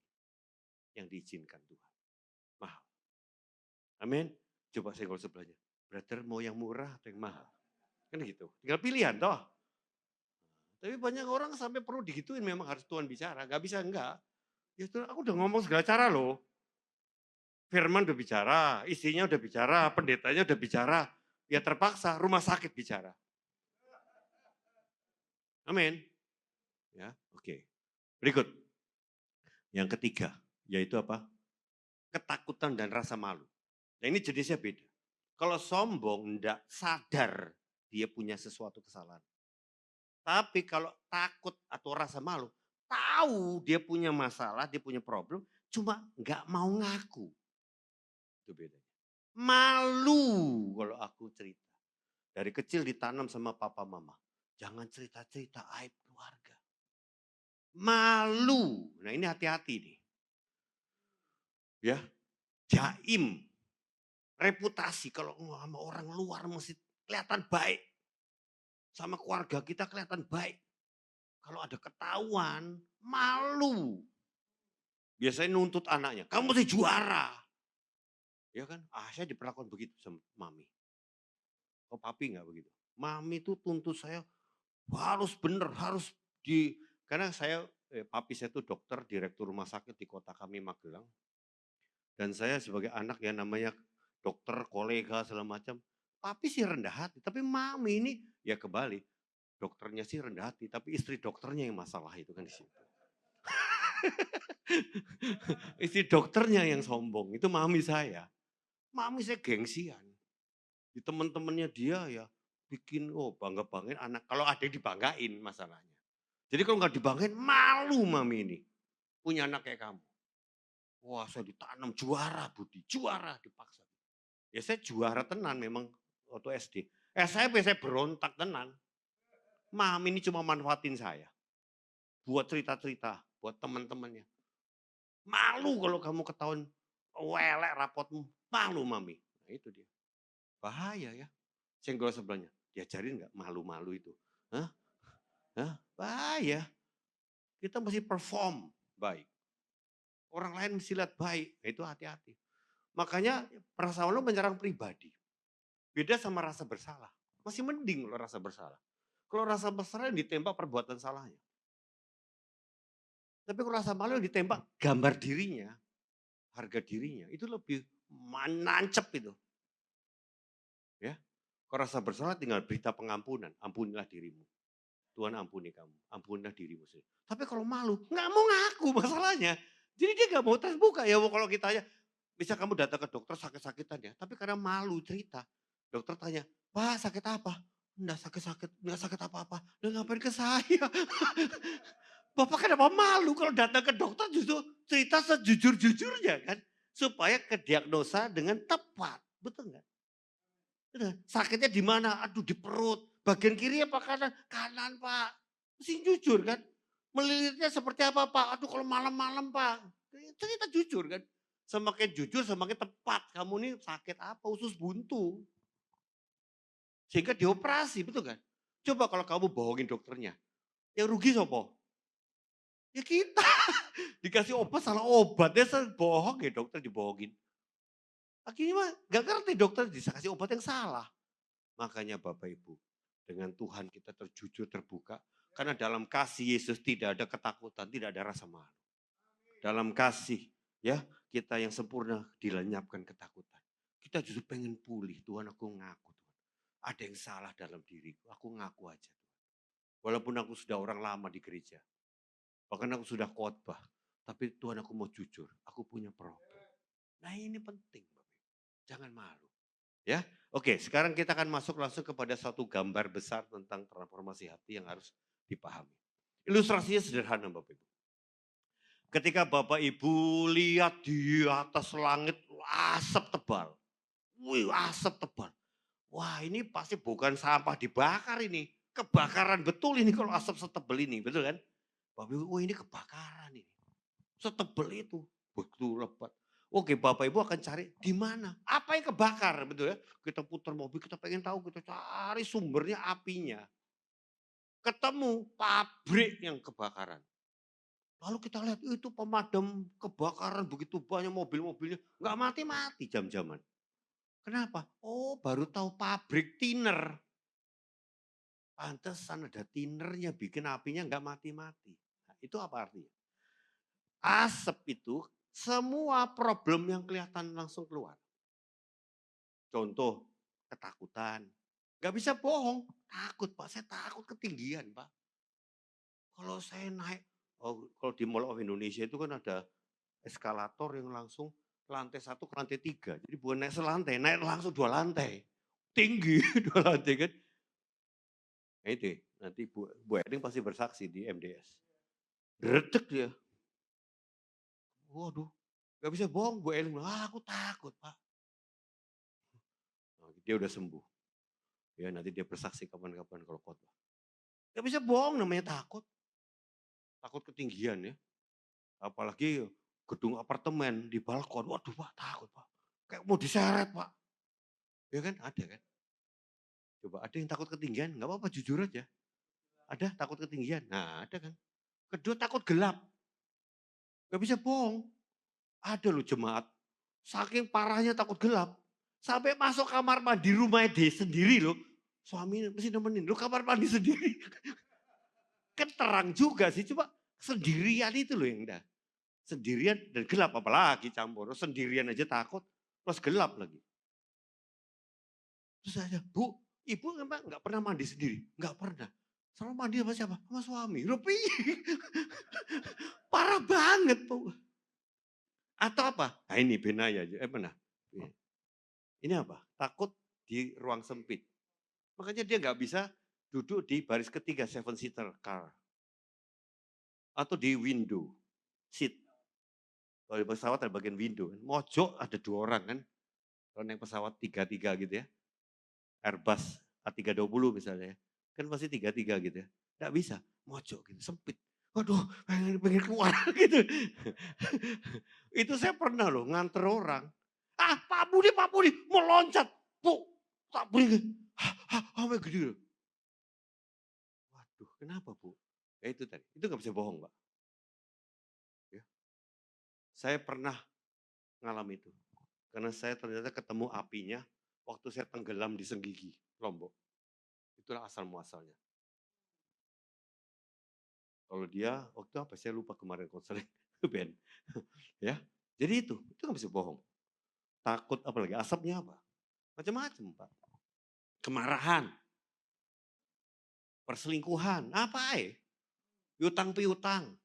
yang diizinkan Tuhan. Mahal. Amin. Coba saya kalau sebelahnya. Brother mau yang murah atau yang mahal? Kan gitu. Tinggal pilihan toh. Tapi banyak orang sampai perlu digituin memang harus Tuhan bicara. Gak bisa enggak. Ya Tuhan aku udah ngomong segala cara loh. Firman udah bicara, istrinya udah bicara, pendetanya udah bicara. Ya terpaksa rumah sakit bicara. Amin. Ya, oke. Berikut. Yang ketiga, yaitu apa? Ketakutan dan rasa malu. Nah ini jenisnya beda. Kalau sombong enggak sadar dia punya sesuatu kesalahan. Tapi kalau takut atau rasa malu, tahu dia punya masalah, dia punya problem, cuma enggak mau ngaku. Itu bedanya. Malu kalau aku cerita. Dari kecil ditanam sama papa mama. Jangan cerita-cerita aib keluarga. Malu. Nah ini hati-hati nih. Ya, jaim. Reputasi kalau sama orang luar mesti kelihatan baik. Sama keluarga kita kelihatan baik. Kalau ada ketahuan, malu. Biasanya nuntut anaknya, kamu mesti juara. Ya kan, saya diperlakukan begitu sama mami. Kok papi nggak begitu? Mami itu tuntut saya harus benar, harus karena papi saya itu dokter, direktur rumah sakit di kota kami Magelang. Dan saya sebagai anak yang namanya dokter, kolega, segala macam. Papi sih rendah hati, tapi mami ini ya kebalik. Dokternya sih rendah hati, tapi istri dokternya yang masalah itu kan di situ. Istri dokternya yang sombong, itu mami saya. Mami saya gengsian. Di teman-temannya dia ya bikin bangga-banggain anak. Kalau ada yang dibanggain masalahnya. Jadi kalau nggak dibanggain malu mami ini. Punya anak kayak kamu. Wah saya ditanam juara Budi, juara dipaksa. Ya saya juara tenan memang waktu SD. SMP saya berontak tenan. Mami ini cuma manfaatin saya. Buat cerita-cerita, buat teman-temannya. Malu kalau kamu ketahuan welek rapotmu. Malu mami. Nah itu dia. Bahaya ya. Senggol sebelahnya. Diajarin nggak malu-malu itu? Hah? Hah? Bahaya. Kita mesti perform baik. Orang lain mesti lihat baik. Nah, itu hati-hati. Makanya perasaan lo menyerang pribadi. Beda sama rasa bersalah. Masih mending lo rasa bersalah. Kalau rasa bersalah yang ditembak perbuatan salahnya. Tapi kalau rasa malu yang ditembak gambar dirinya, harga dirinya, itu lebih menancep itu. Ya, kalau rasa bersalah tinggal berita pengampunan, ampunilah dirimu. Tuhan ampuni kamu, ampunilah dirimu sendiri. Tapi kalau malu, nggak mau ngaku masalahnya. Jadi dia nggak mau terbuka ya kalau kita tanya, bisa kamu datang ke dokter sakit-sakitan ya, tapi karena malu cerita, dokter tanya, Pak sakit apa? Enggak sakit-sakit, enggak sakit apa-apa. Udah ngapain ke saya? Bapak kenapa malu kalau datang ke dokter justru cerita sejujur-jujurnya kan? Supaya kediagnosa dengan tepat. Betul nggak? Sakitnya di mana? Aduh di perut. Bagian kiri apa kanan? Kanan Pak. Mesti jujur kan? Melilitnya seperti apa Pak? Aduh kalau malam-malam Pak. Cerita jujur kan? Semakin jujur semakin tepat. Kamu ini sakit apa? Usus buntu. Sehingga dioperasi, betul kan? Coba kalau kamu bohongin dokternya. Yang rugi siapa? Ya kita. Dikasih obat salah obatnya bohong ya dokter dibohongin. Akhirnya mah gak ngerti dokter dikasih obat yang salah. Makanya Bapak Ibu, dengan Tuhan kita terjujur terbuka. Karena dalam kasih Yesus tidak ada ketakutan, tidak ada rasa malu. Dalam kasih ya kita yang sempurna dilenyapkan ketakutan. Kita justru pengen pulih, Tuhan aku ngaku Tuhan. Ada yang salah dalam diriku, aku ngaku aja Tuhan. Walaupun aku sudah orang lama di gereja, bahkan aku sudah khotbah, tapi Tuhan aku mau jujur, aku punya problem. Nah ini penting Bapak Ibu, jangan malu. Ya, oke. Sekarang kita akan masuk langsung kepada satu gambar besar tentang transformasi hati yang harus dipahami. Ilustrasinya sederhana, Bapak Ibu. Ketika Bapak Ibu lihat di atas langit asap tebal, wih asap tebal. Wah ini pasti bukan sampah dibakar ini, kebakaran betul ini kalau asap setebal ini, betul kan? Bapak Ibu, wah ini kebakaran ini, setebal itu, begitu lebat. Oke, Bapak Ibu akan cari di mana? Apa yang kebakar, betul ya? Kita putar mobil, kita pengen tahu, kita cari sumbernya apinya. Ketemu pabrik yang kebakaran. Lalu kita lihat itu pemadam kebakaran begitu banyak mobil-mobilnya. Nggak mati-mati jam-jaman. Kenapa? Oh baru tahu pabrik thinner. Pantesan ada thinnernya bikin apinya nggak mati-mati. Nah, itu apa artinya? Asap itu semua problem yang kelihatan langsung keluar. Contoh, ketakutan. Gak bisa bohong, takut Pak, saya takut ketinggian Pak. Kalau saya naik, kalau di Mall of Indonesia itu kan ada eskalator yang langsung lantai 1 ke lantai 3. Jadi bukan naik selantai, naik langsung 2 lantai. Tinggi 2 lantai kan. Nah itu nanti Bu Eling pasti bersaksi di MDS. Redek dia. Waduh, gak bisa bohong Bu Eling. Aku takut Pak. Nah, dia udah sembuh. Ya nanti dia bersaksi kapan-kapan kalau khotbah. Gak bisa bohong namanya takut. Takut ketinggian ya. Apalagi gedung apartemen di balkon. Waduh Pak takut Pak. Kayak mau diseret Pak. Ya kan ada kan. Coba ada yang takut ketinggian. Gak apa-apa jujur aja. Ada takut ketinggian. Nah ada kan. Kedua takut gelap. Gak bisa bohong. Ada loh jemaat. Saking parahnya takut gelap. Sampai masuk kamar mandi rumahnya dia sendiri loh. Suami mesti nemenin. Lu kamar mandi sendiri. Kan terang juga sih. Coba sendirian itu loh yang dah. Sendirian dan gelap apalagi campur. Sendirian aja takut. Terus gelap lagi. Terus saya, Bu, ibu emang nggak pernah mandi sendiri? Nggak pernah. Selalu mandi sama siapa? Sama suami. Rupi. Parah banget, Bu. Atau apa? Nah ini benaya aja. Mana? Ini apa? Takut di ruang sempit. Makanya dia nggak bisa duduk di baris ketiga 7-seater car. Atau di window seat. Kalau di pesawat ada bagian window. Mojok ada 2 orang kan. Kalau naik pesawat 3-3 gitu ya. Airbus A320 misalnya, kan pasti 33 gitu ya. Nggak bisa, mojok gitu, sempit. Waduh, pengen keluar gitu. Itu saya pernah loh nganter orang. Ah, Pak Budi, mau loncat. Bu, tak beri. Sampai gede loh. Waduh, kenapa Bu? Ya itu tadi, itu nggak bisa bohong Pak. Ya. Saya pernah ngalami itu. Karena saya ternyata ketemu apinya waktu saya tenggelam di Senggigi, Lombok. Itulah asal muasalnya. Kalau dia waktu apa saya lupa kemarin konseling band. Ya. Jadi itu nggak bisa bohong. Takut apalagi asapnya apa? Macam-macam, Pak. Kemarahan, perselingkuhan, apa piutang piutang.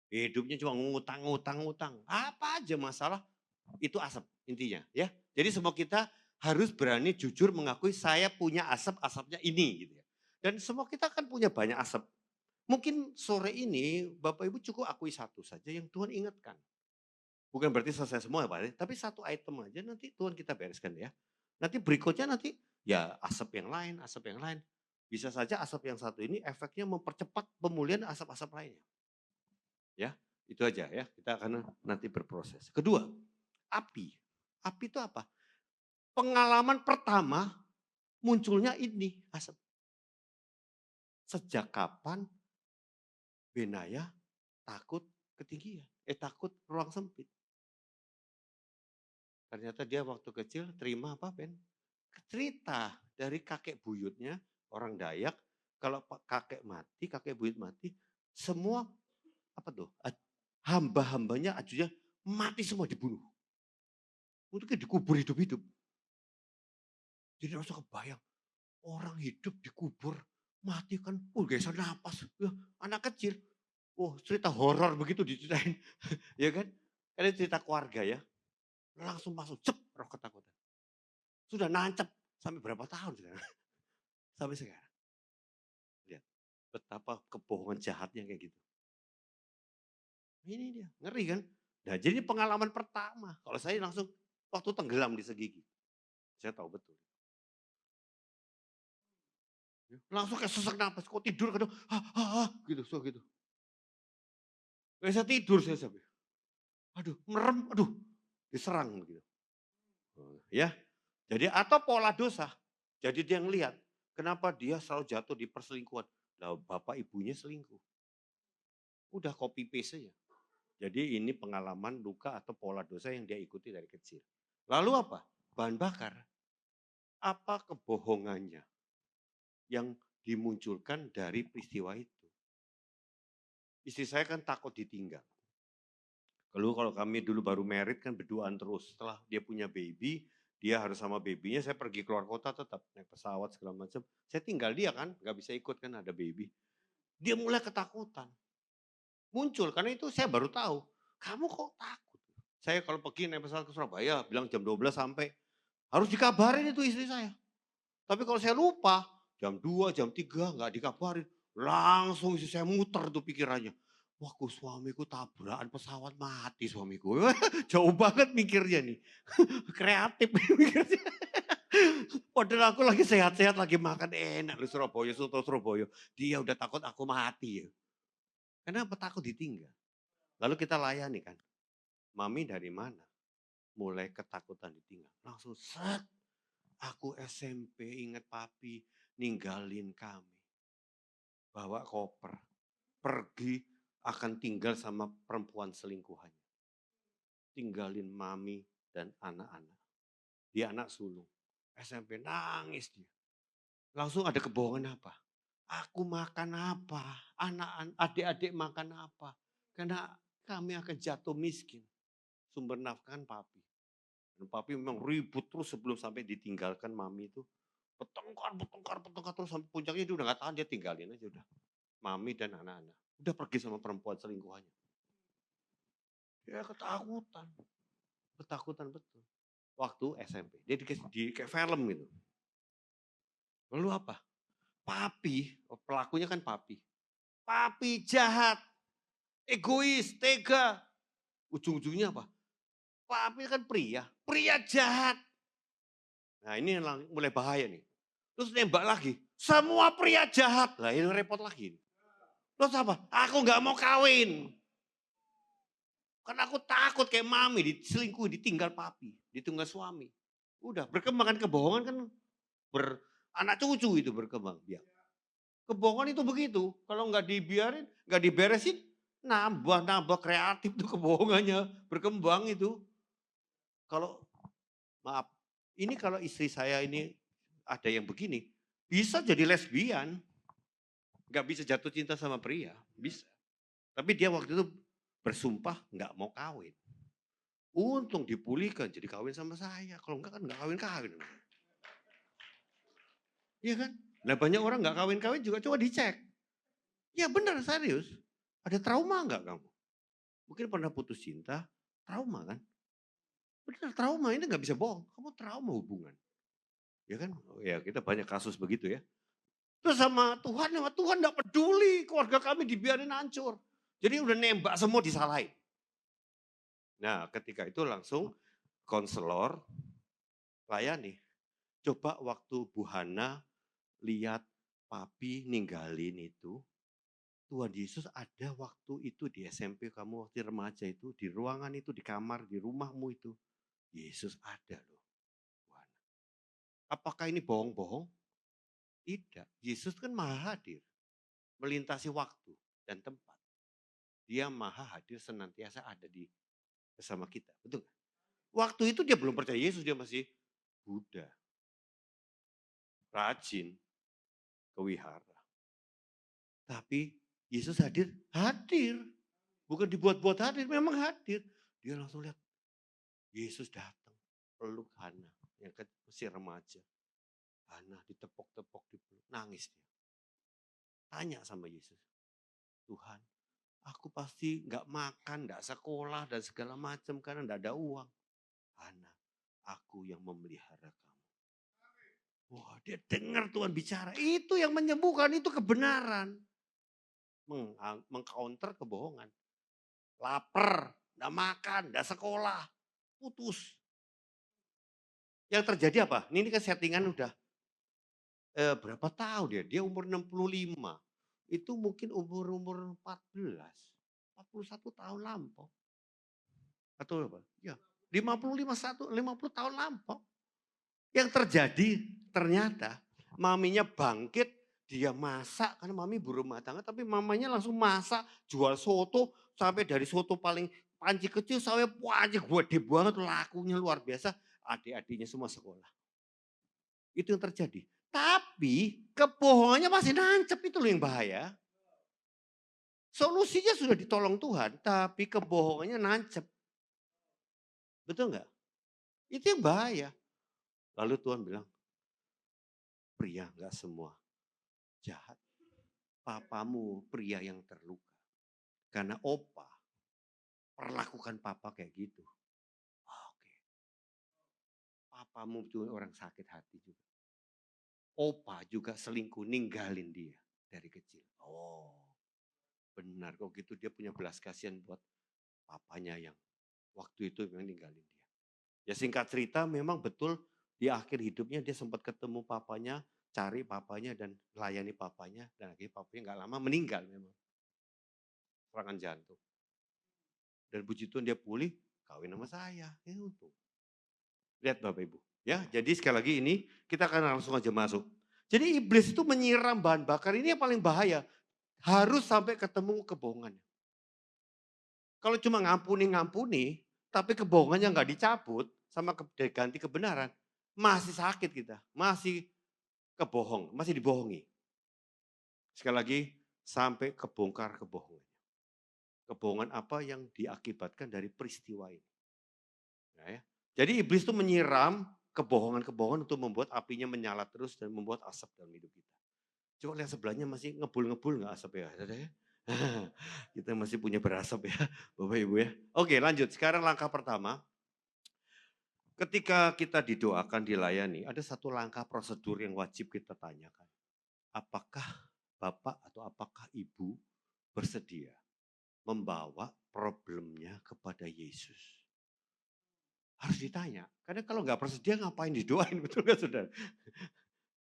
Hidupnya cuma ngutang. Apa aja masalah itu asap intinya, ya. Jadi semua kita harus berani jujur mengakui saya punya asap, asapnya ini gitu ya. Dan semua kita kan punya banyak asap. Mungkin sore ini Bapak Ibu cukup akui satu saja yang Tuhan ingatkan. Bukan berarti selesai semua ya Pak, tapi satu item aja nanti Tuhan kita bereskan ya. Nanti berikutnya nanti ya asap yang lain, asap yang lain. Bisa saja asap yang satu ini efeknya mempercepat pemulihan asap-asap lainnya. Ya, itu aja ya, kita akan nanti berproses. Kedua, api. Api itu apa? Pengalaman pertama munculnya ini asap. Sejak kapan Benaya takut ketinggian? Takut ruang sempit. Ternyata dia waktu kecil terima apa Ben? Cerita dari kakek buyutnya, orang Dayak, kalau kakek mati, kakek buyut mati, semua apa tuh? Hamba-hambanya ajunya mati semua dibunuh. Untuk dikubur hidup-hidup. Jadi langsung kebayang, orang hidup dikubur, mati kan, geser napas, anak kecil. Cerita horor begitu diceritain, ya kan? Karena cerita keluarga ya, langsung masuk, cep, roh ketakutan. Sudah nancep sampai berapa tahun sekarang? Sampai sekarang. Lihat, betapa kebohongan jahatnya kayak gitu. Ini dia, ngeri kan? Nah jadi pengalaman pertama, kalau saya langsung waktu tenggelam di Segigi. Saya tahu betul. Langsung kayak sesak napas, kok tidur kadang, gitu, so gitu. Kayak saya tidur saya sampai. Aduh, merem, aduh, diserang gitu. Ya, jadi atau pola dosa. Jadi dia ngelihat, kenapa dia selalu jatuh di perselingkuhan. Lah bapak ibunya selingkuh. Udah copy paste saja. Jadi ini pengalaman luka atau pola dosa yang dia ikuti dari kecil. Lalu apa? Bahan bakar. Apa kebohongannya yang dimunculkan dari peristiwa itu? Istri saya kan takut ditinggal. Lalu kalau kami dulu baru married kan berduaan terus. Setelah dia punya baby, dia harus sama babynya, saya pergi keluar kota tetap naik pesawat segala macam. Saya tinggal dia kan, nggak bisa ikut kan ada baby. Dia mulai ketakutan. Muncul karena itu saya baru tahu. Kamu kok takut? Saya kalau pergi naik pesawat ke Surabaya, bilang jam 12 sampai. Harus dikabarin itu istri saya. Tapi kalau saya lupa, jam 2, jam 3 nggak dikabarin. Langsung istri saya muter tuh pikirannya. Wah, suamiku tabrakan pesawat mati suamiku. Jauh banget mikirnya nih. Kreatif mikirnya. Padahal aku lagi sehat-sehat, lagi makan enak di Surabaya, soto Surabaya. Dia udah takut aku mati ya. Kenapa takut ditinggal? Lalu kita layani kan. Mami dari mana? Mulai ketakutan ditinggal. Langsung set. Aku SMP ingat papi ninggalin kami. Bawa koper. Pergi akan tinggal sama perempuan selingkuhannya. Tinggalin mami dan anak-anak. Dia anak sulung. SMP nangis dia. Langsung ada kebohongan apa? Aku makan apa? Adik-adik makan apa? Karena kami akan jatuh miskin. Sumber nafkah kan papi. Dan papi memang ribut terus sebelum sampai ditinggalkan mami itu. Bertengkar terus sampai puncaknya dia udah gak tahan, dia tinggalin aja udah. Mami dan anak-anak. Udah pergi sama perempuan selingkuhannya. Dia ketakutan. Ketakutan betul. Waktu SMP. Dia di kayak film gitu. Lalu apa? Papi, pelakunya kan papi. Papi jahat, egois, tega. Ujung-ujungnya apa? Papi kan pria jahat. Nah ini yang mulai bahaya nih. Terus nembak lagi. Semua pria jahat. Lah ini repot lagi. Terus apa? Aku nggak mau kawin. Karena aku takut kayak mami diselingkuh, ditinggal papi, ditinggal suami. Udah berkembang kan kebohongan kan anak cucu itu berkembang. Ya. Kebohongan itu begitu. Kalau nggak dibiarin, nggak diberesin, nambah kreatif tuh kebohongannya. Berkembang itu. Kalau maaf, ini kalau istri saya ini ada yang begini, bisa jadi lesbian. Nggak bisa jatuh cinta sama pria, bisa. Tapi dia waktu itu bersumpah nggak mau kawin. Untung dipulihkan jadi kawin sama saya. Kalau enggak kan nggak kawin-kawin. Iya kan? Nah banyak orang nggak kawin-kawin juga coba dicek. Ya benar serius. Ada trauma nggak kamu? Mungkin pernah putus cinta, trauma kan? Benar trauma ini nggak bisa bohong. Kamu trauma hubungan. Ya kan? Oh, ya kita banyak kasus begitu ya. Terus sama Tuhan nggak peduli. Keluarga kami dibiarin hancur. Jadi udah nembak semua disalahin. Nah ketika itu langsung konselor layani. Coba waktu Bu Hana lihat papi ninggalin itu, Tuhan Yesus ada waktu itu di SMP kamu waktu remaja itu, di ruangan itu, di kamar, di rumahmu itu. Yesus ada loh. Bu Hana. Apakah ini bohong-bohong? Tidak. Yesus kan maha hadir. Melintasi waktu dan tempat. Dia maha hadir senantiasa ada di bersama kita. Betul gak? Waktu itu dia belum percaya Yesus, dia masih Buddha. Rajin ke wihara. Tapi Yesus hadir, hadir. Bukan dibuat-buat hadir, memang hadir. Dia langsung lihat, Yesus datang, peluk Hana, yang masih remaja. Hana ditepok-tepok, dipeluk, nangis dia. Tanya sama Yesus, Tuhan, aku pasti nggak makan, nggak sekolah, dan segala macam karena nggak ada uang. Hana, aku yang memelihara kamu. Wah, dia dengar Tuhan bicara, itu yang menyembuhkan, itu kebenaran. Mengcounter kebohongan. Lapar, nggak makan, nggak sekolah, putus. Yang terjadi apa? Ini kan settingan udah berapa tahun dia? Dia umur 65. Itu mungkin umur 14, 41 tahun lampau. Atau apa? Ya, 50 tahun lampau. Yang terjadi ternyata maminya bangkit, dia masak karena mami berumah tangga, tapi mamanya langsung masak, jual soto sampai dari soto paling panci kecil sampai panci gede banget, lakunya luar biasa. Adik-adiknya semua sekolah. Itu yang terjadi. Tapi kebohongannya masih nancep, itu loh yang bahaya. Solusinya sudah ditolong Tuhan, tapi kebohongannya nancep. Betul nggak? Itu yang bahaya. Lalu Tuhan bilang, pria nggak semua jahat. Papamu pria yang terluka. Karena opa perlakukan papa kayak gitu. Oke. Papamu juga orang sakit hati juga. Opa juga selingkuh ninggalin dia dari kecil. Oh, benar kok gitu dia punya belas kasihan buat papanya yang waktu itu memang ninggalin dia. Ya singkat cerita memang betul di akhir hidupnya dia sempat ketemu papanya, cari papanya dan melayani papanya. Dan akhirnya papanya nggak lama meninggal memang. Serangan jantung. Dan puji Tuhan dia pulih, kawin sama saya. Ya untung. Lihat Bapak Ibu. Ya, jadi sekali lagi ini kita akan langsung aja masuk. Jadi iblis itu menyiram bahan bakar ini yang paling bahaya. Harus sampai ketemu kebohongannya. Kalau cuma ngampuni, tapi kebohongannya nggak dicabut sama ganti kebenaran, masih sakit kita, masih masih dibohongi. Sekali lagi, sampai kebongkar kebohongan. Kebohongan apa yang diakibatkan dari peristiwa ini. Nah, ya. Jadi iblis itu menyiram kebohongan-kebohongan untuk membuat apinya menyala terus dan membuat asap dalam hidup kita. Coba lihat sebelahnya masih ngebul-ngebul nggak asap ya? Kita masih punya berasap ya, Bapak Ibu ya. Oke lanjut, sekarang langkah pertama. Ketika kita didoakan, dilayani, ada satu langkah prosedur yang wajib kita tanyakan. Apakah Bapak atau apakah Ibu bersedia membawa problemnya kepada Yesus? Harus ditanya, karena kalau nggak bersedia ngapain didoain, betul nggak saudara?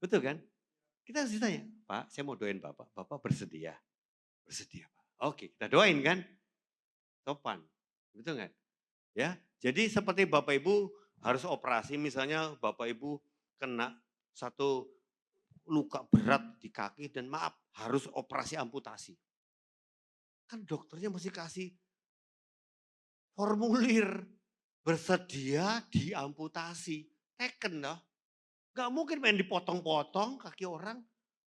Betul kan? Kita harus ditanya, Pak saya mau doain Bapak, Bapak bersedia? Bersedia Pak. Oke kita doain kan, sopan. Betul nggak? Ya, jadi seperti Bapak Ibu harus operasi misalnya Bapak Ibu kena satu luka berat di kaki dan maaf harus operasi amputasi. Kan dokternya mesti kasih formulir bersedia diamputasi. Teken loh. Gak mungkin main dipotong-potong kaki orang.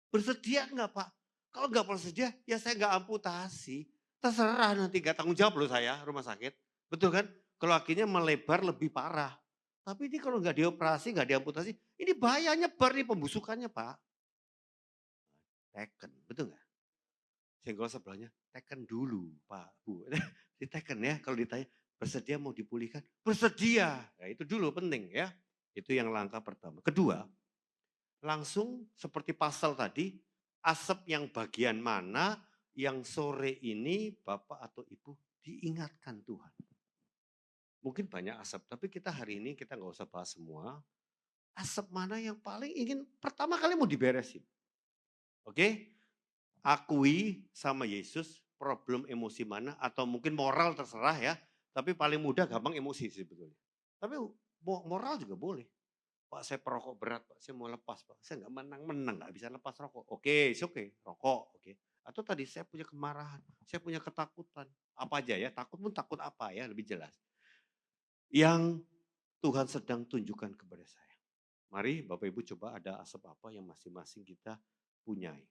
Bersedia enggak Pak? Kalau enggak bersedia ya saya enggak amputasi. Terserah nanti enggak tanggung jawab loh saya rumah sakit. Betul kan? Kalau kakinya melebar lebih parah. Tapi ini kalau enggak dioperasi, enggak diamputasi, ini bahaya nyebar nih pembusukannya Pak. Teken, betul enggak? Senggol sebelahnya, teken dulu Pak, Bu. Diteken ya kalau ditanya, bersedia mau dipulihkan? Bersedia. Nah, itu dulu penting ya. Itu yang langkah pertama. Kedua, langsung seperti pasal tadi, asap yang bagian mana yang sore ini Bapak atau Ibu diingatkan Tuhan. Mungkin banyak asap, tapi kita hari ini kita nggak usah bahas semua. Asap mana yang paling ingin pertama kali mau diberesin. Oke? Akui sama Yesus problem emosi mana atau mungkin moral terserah ya. Tapi paling mudah gampang emosi sebetulnya. Tapi moral juga boleh. Pak saya perokok berat Pak, saya mau lepas Pak. Saya nggak menang-menang, nggak bisa lepas rokok. Oke, rokok. Oke. Atau tadi saya punya kemarahan, saya punya ketakutan. Apa aja ya, takut pun takut apa ya, lebih jelas. Yang Tuhan sedang tunjukkan kepada saya. Mari Bapak Ibu coba ada asap apa yang masing-masing kita punyai.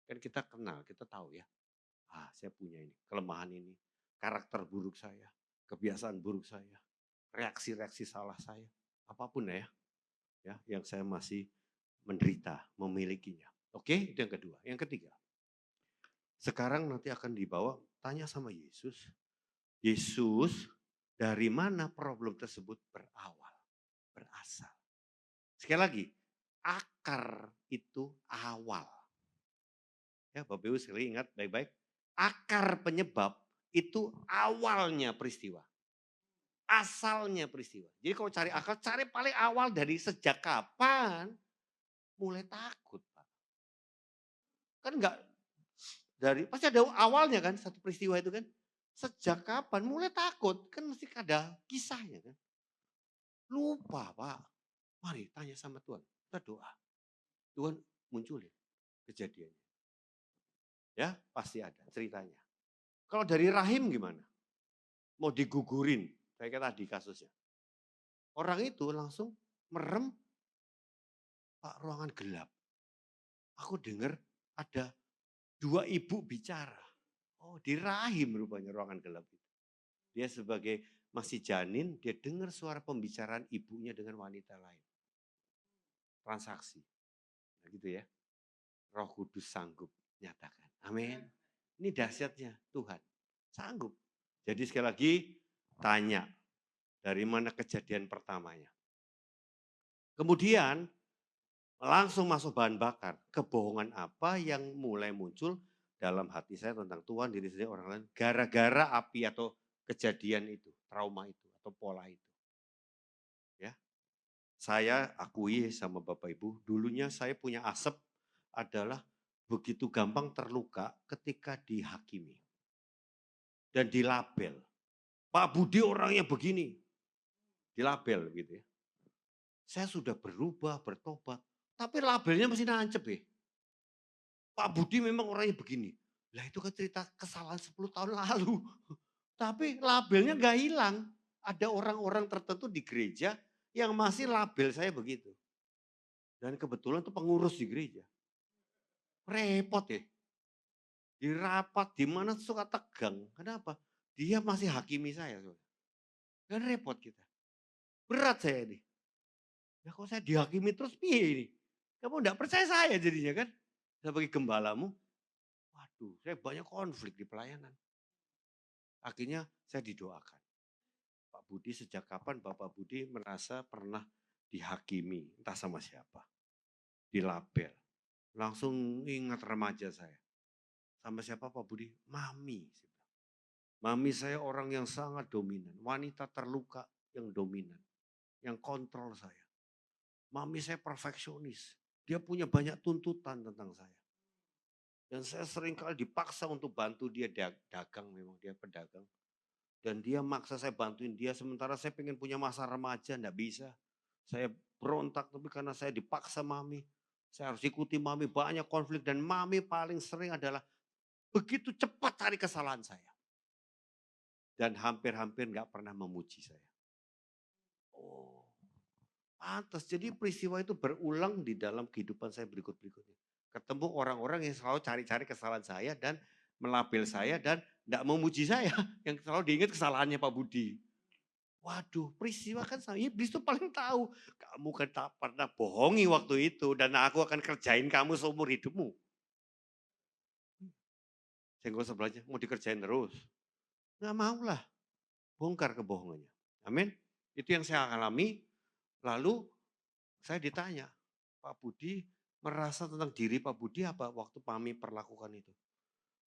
Kan kita kenal, kita tahu ya. Saya punya ini, kelemahan ini, karakter buruk saya, kebiasaan buruk saya, reaksi-reaksi salah saya, apapun ya yang saya masih menderita, memilikinya. Oke, itu yang kedua. Yang ketiga, sekarang nanti akan dibawa, tanya sama Yesus, Yesus dari mana problem tersebut berawal, berasal. Sekali lagi, akar itu awal. Ya, Bapak Ibu sekali ingat baik-baik, akar penyebab itu awalnya peristiwa. Asalnya peristiwa. Jadi kalau cari akal, cari paling awal dari sejak kapan mulai takut, Pak. Kan enggak dari pasti ada awalnya kan satu peristiwa itu kan. Sejak kapan mulai takut? Kan mesti ada kisahnya kan. Lupa, Pak. Mari tanya sama Tuhan. Kita doa. Tuhan munculin kejadiannya. Ya, pasti ada ceritanya. Kalau dari rahim gimana? Mau digugurin, kayak tadi kasusnya. Orang itu langsung merem, Pak ruangan gelap. Aku dengar ada dua ibu bicara. Oh di rahim rupanya ruangan gelap itu. Dia sebagai masih janin, dia dengar suara pembicaraan ibunya dengan wanita lain. Transaksi. Nah gitu ya. Roh Kudus sanggup nyatakan. Amin. Ini dahsyatnya Tuhan. Sanggup. Jadi sekali lagi tanya dari mana kejadian pertamanya. Kemudian langsung masuk bahan bakar. Kebohongan apa yang mulai muncul dalam hati saya tentang Tuhan, diri sendiri, orang lain. Gara-gara api atau kejadian itu, trauma itu, atau pola itu. Ya, saya akui sama Bapak Ibu, dulunya saya punya asap adalah begitu gampang terluka ketika dihakimi. Dan dilabel. Pak Budi orangnya begini. Dilabel gitu ya. Saya sudah berubah, bertobat. Tapi labelnya masih nancep ya. Pak Budi memang orangnya begini. Lah itu kan cerita kesalahan 10 tahun lalu. Tapi labelnya nggak hilang. Ada orang-orang tertentu di gereja yang masih label saya begitu. Dan kebetulan itu pengurus di gereja. Repot ya. Di rapat, di mana suka tegang. Kenapa? Dia masih hakimi saya. Kan repot kita. Berat saya ini. Ya kalau saya dihakimi terus piye ini? Kamu enggak percaya saya jadinya kan? Sebagai gembalamu. Waduh, saya banyak konflik di pelayanan. Akhirnya saya didoakan. Pak Budi sejak kapan Bapak Budi merasa pernah dihakimi, entah sama siapa. Dilabel. Langsung ingat remaja saya. Sama siapa Pak Budi? Mami. Mami saya orang yang sangat dominan. Wanita terluka yang dominan. Yang kontrol saya. Mami saya perfeksionis. Dia punya banyak tuntutan tentang saya. Dan saya seringkali dipaksa untuk bantu dia dagang, memang dia pedagang. Dan dia maksa saya bantuin dia, sementara saya pengen punya masa remaja, enggak bisa. Saya berontak, tapi karena saya dipaksa mami, saya harus ikuti mami, banyak konflik. Dan mami paling sering adalah begitu cepat cari kesalahan saya. Dan hampir-hampir enggak pernah memuji saya. Oh, pantas. Jadi peristiwa itu berulang di dalam kehidupan saya berikut-berikutnya. Ketemu orang-orang yang selalu cari-cari kesalahan saya dan melabel saya dan enggak memuji saya. Yang selalu diingat kesalahannya Pak Budi. Waduh, peristiwa kan sama iblis tuh paling tahu. Kamu kan tak pernah bohongi waktu itu dan aku akan kerjain kamu seumur hidupmu. Senggol sebelahnya, mau dikerjain terus. Nggak mau lah, bongkar kebohongannya. Amin. Itu yang saya alami. Lalu saya ditanya, Pak Budi merasa tentang diri Pak Budi apa waktu kami perlakukan itu?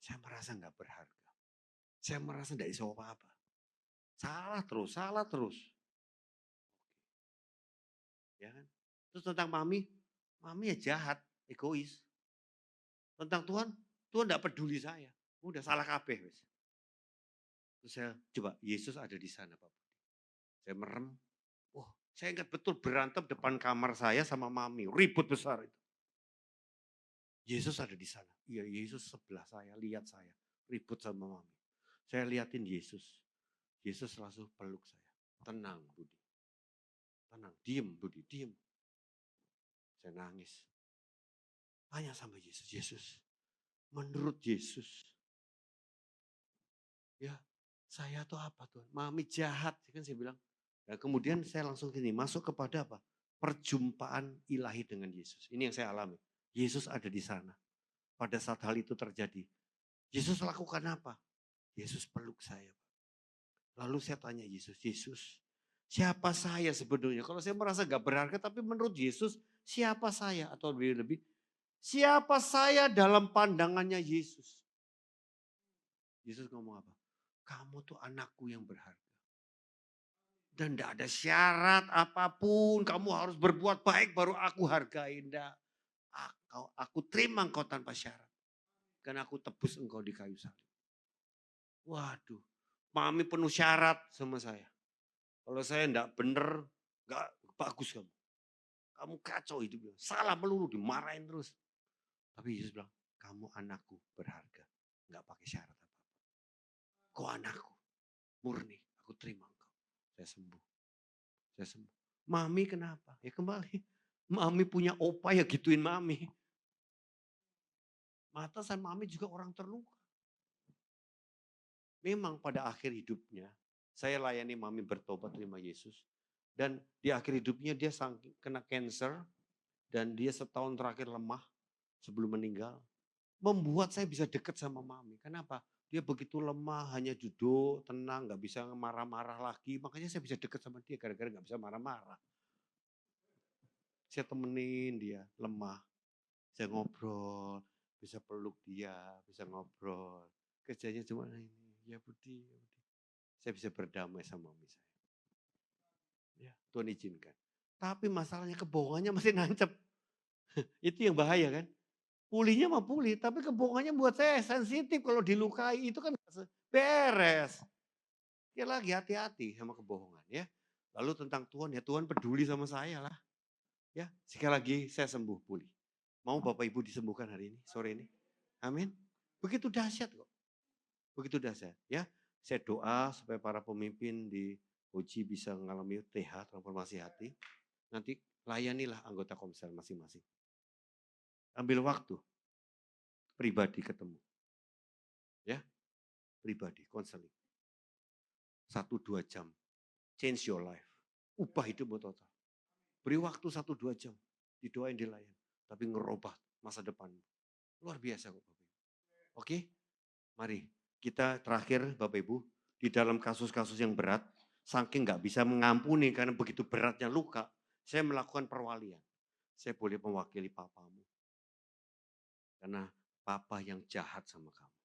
Saya merasa nggak berharga. Saya merasa nggak bisa apa-apa. Salah terus, salah terus. Ya kan? Terus tentang mami ya jahat, egois. Tentang Tuhan, Tuhan enggak peduli saya. Udah salah kabeh wis. Terus saya coba, Yesus ada di sana Pak. Saya merem, saya ingat betul berantem depan kamar saya sama mami, ribut besar itu. Yesus ada di sana. Iya, Yesus sebelah saya, lihat saya, ribut sama mami. Saya liatin Yesus. Yesus langsung peluk saya. Tenang Budi. Tenang, diem Budi, diem. Saya nangis. Tanya sama Yesus, Yesus, menurut Yesus, ya saya tuh apa tuh? Mami jahat, kan saya bilang. Nah, kemudian saya langsung gini, masuk kepada apa? Perjumpaan ilahi dengan Yesus. Ini yang saya alami. Yesus ada di sana. Pada saat hal itu terjadi. Yesus lakukan apa? Yesus peluk saya. Lalu saya tanya Yesus, Yesus siapa saya sebetulnya? Kalau saya merasa gak berharga, tapi menurut Yesus siapa saya? Atau lebih-lebih, siapa saya dalam pandangannya Yesus? Yesus ngomong apa? Kamu tuh anakku yang berharga. Dan tidak ada syarat apapun, kamu harus berbuat baik baru aku hargai. Enggak. Aku terima engkau tanpa syarat. Karena aku tebus engkau di kayu salib. Waduh, mami penuh syarat sama saya. Kalau saya enggak benar, enggak bagus kamu. Kamu kacau hidupnya, salah melulu, dimarahin terus. Tapi Yesus bilang, kamu anakku berharga. Enggak pakai syarat apa-apa. Kau anakku, murni, aku terima engkau. Saya sembuh. Saya sembuh. Mami kenapa? Ya kembali. Mami punya opa ya gituin mami. Mata sama mami juga orang terluka. Memang pada akhir hidupnya, saya layani mami bertobat terima Yesus. Dan di akhir hidupnya dia kena cancer. Dan dia setahun terakhir lemah sebelum meninggal. Membuat saya bisa dekat sama mami. Kenapa? Dia begitu lemah, hanya duduk, tenang, gak bisa marah-marah lagi. Makanya saya bisa dekat sama dia gara-gara gak bisa marah-marah. Saya temenin dia, lemah. Saya ngobrol, bisa peluk dia, bisa ngobrol. Kerjanya cuma ini, ya Budi, ya Budi. Saya bisa berdamai sama mami saya. Ya, Tuhan izinkan. Tapi masalahnya kebohongannya masih nancep. Itu yang bahaya kan. Pulihnya mah pulih, tapi kebohongannya buat saya sensitif. Kalau dilukai itu kan beres. Ya lagi hati-hati sama kebohongan ya. Lalu tentang Tuhan, ya Tuhan peduli sama saya lah. Ya, sekali lagi saya sembuh pulih. Mau Bapak Ibu disembuhkan hari ini, sore ini? Amin. Begitu dahsyat kok. Begitu dahsyat ya. Saya doa supaya para pemimpin di Uji bisa mengalami TH, transformasi hati. Nanti layanilah anggota komsel masing-masing. Ambil waktu, pribadi ketemu. Ya, pribadi, konseling. 1-2 jam, change your life. Ubah hidupmu total. Beri waktu 1-2 jam, didoain dilayan. Tapi ngerubah masa depanmu. Luar biasa kok Bapak Ibu. Oke, mari kita terakhir Bapak Ibu, di dalam kasus-kasus yang berat, saking nggak bisa mengampuni karena begitu beratnya luka, saya melakukan perwalian. Saya boleh mewakili papamu. Karena papa yang jahat sama kamu.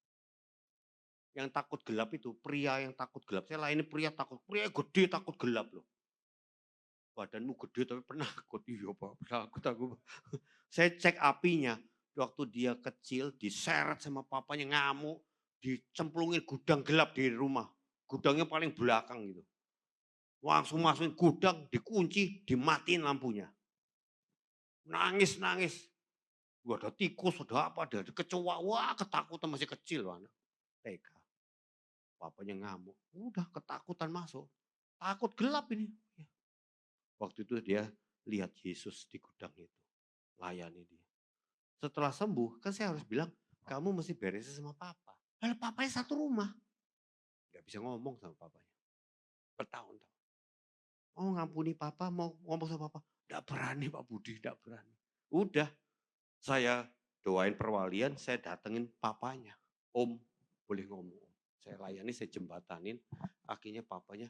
Yang takut gelap itu, pria yang takut gelap. Saya layani pria takut, pria gede takut gelap loh. badanmu gede tapi penakut. Iya Pak, penakut aku. Saya cek apinya, waktu dia kecil diseret sama papanya ngamuk, dicemplungin gudang gelap di rumah. Gudangnya paling belakang gitu. Langsung masukin gudang, dikunci, dimatiin lampunya. Nangis-nangis. Wah, ada tikus, ada apa, ada kecoa. Wah, ketakutan masih kecil. Anak. TK. Papanya ngamuk. Udah ketakutan masuk. Takut gelap ini. Waktu itu dia lihat Yesus di gudang itu. Layani dia. Setelah sembuh, kan saya harus bilang, kamu mesti beres sama papa. Lalu papanya satu rumah. Gak bisa ngomong sama papanya. Bertahun-tahun. Oh ngampuni papa, mau ngomong sama papa. Gak berani Pak Budi, gak berani. Udah, saya doain perwalian, saya datengin papanya. Om, boleh ngomong. Saya layani, saya jembatanin. Akhirnya papanya,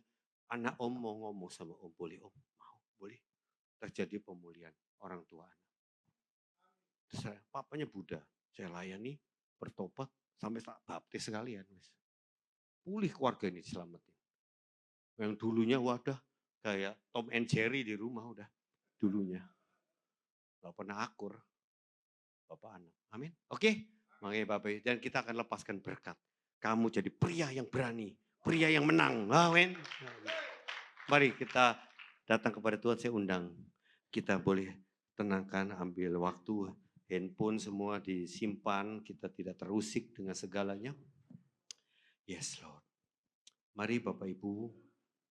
anak om mau ngomong sama om. Boleh om? Mau, boleh. Terjadi pemulihan orang tua anak. Saya, papanya Buddha. Saya layani, bertobat, sampai baptis sekalian. Pulih keluarga ini diselamatin. Yang dulunya wadah, kayak Tom and Jerry di rumah udah. Dulunya. Gak pernah akur. Bapak anak. Amin. Oke. Makanya Bapak, dan kita akan lepaskan berkat. Kamu jadi pria yang berani. Pria yang menang. Amin. Mari kita datang kepada Tuhan. Saya undang. Kita boleh tenangkan, ambil waktu. Handphone semua disimpan. Kita tidak terusik dengan segalanya. Yes Lord. Mari Bapak Ibu,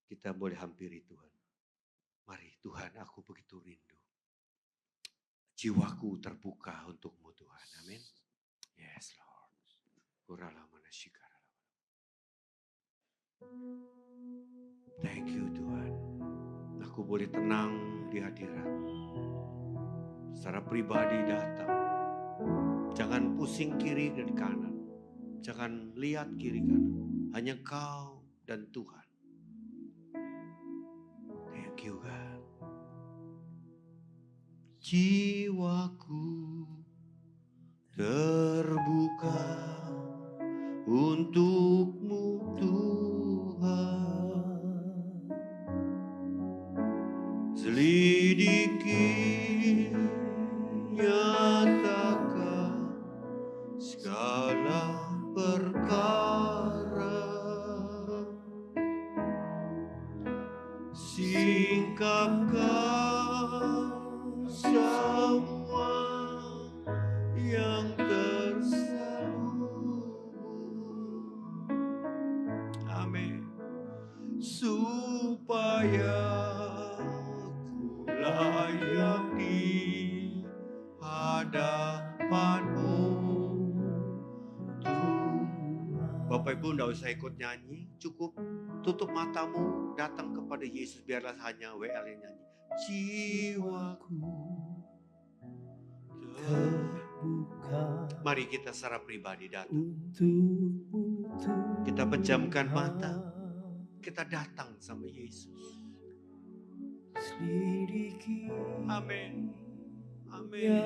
kita boleh hampiri Tuhan. Mari Tuhan, aku begitu rindu. Jiwaku terbuka untukmu Tuhan. Amin. Yes Lord. Thank you Tuhan. Aku boleh tenang di hadirat. Secara pribadi datang. Jangan pusing kiri dan kanan. Jangan lihat kiri kanan. Hanya kau dan Tuhan. Thank you God. Jiwaku terbuka untukmu Tuhan. Selidiki, nyatakan segala perkara. Singkapkan semua yang terselubung. Amin. Supaya ku layak di hadapanmu. Bapak Ibu tidak usah ikut nyanyi, cukup tutup matamu, datang kepada Yesus, biarlah hanya WL yang nyanyi. Jiwaku terbuka. Mari kita secara pribadi datang. Kita pejamkan mata, kita datang sama Yesus. Amin. Amin.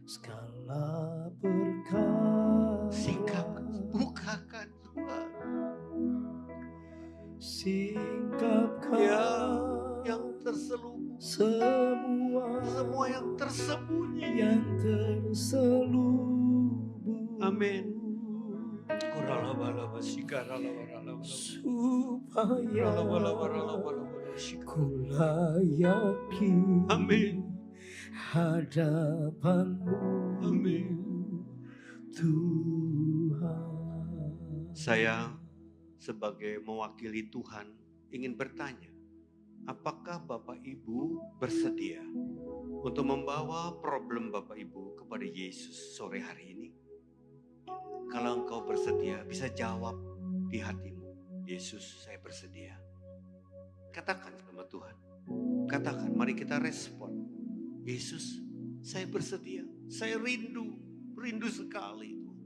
Segala perkara, Singkapkan, bukakan Tuhan. singkapkan Ya, yang terselubung, semua yang tersembunyi, yang terselubung. Amin. Supaya ku layaki, Amin. hadapanmu. Amin. Tuhan. Saya sebagai mewakili Tuhan ingin bertanya, apakah Bapak Ibu bersedia untuk membawa problem Bapak Ibu kepada Yesus sore hari ini? Kalau engkau bersedia, bisa jawab di hatimu, Yesus saya bersedia. Katakan sama Tuhan, katakan, mari kita respon. Yesus saya bersedia, saya rindu sekali Tuhan.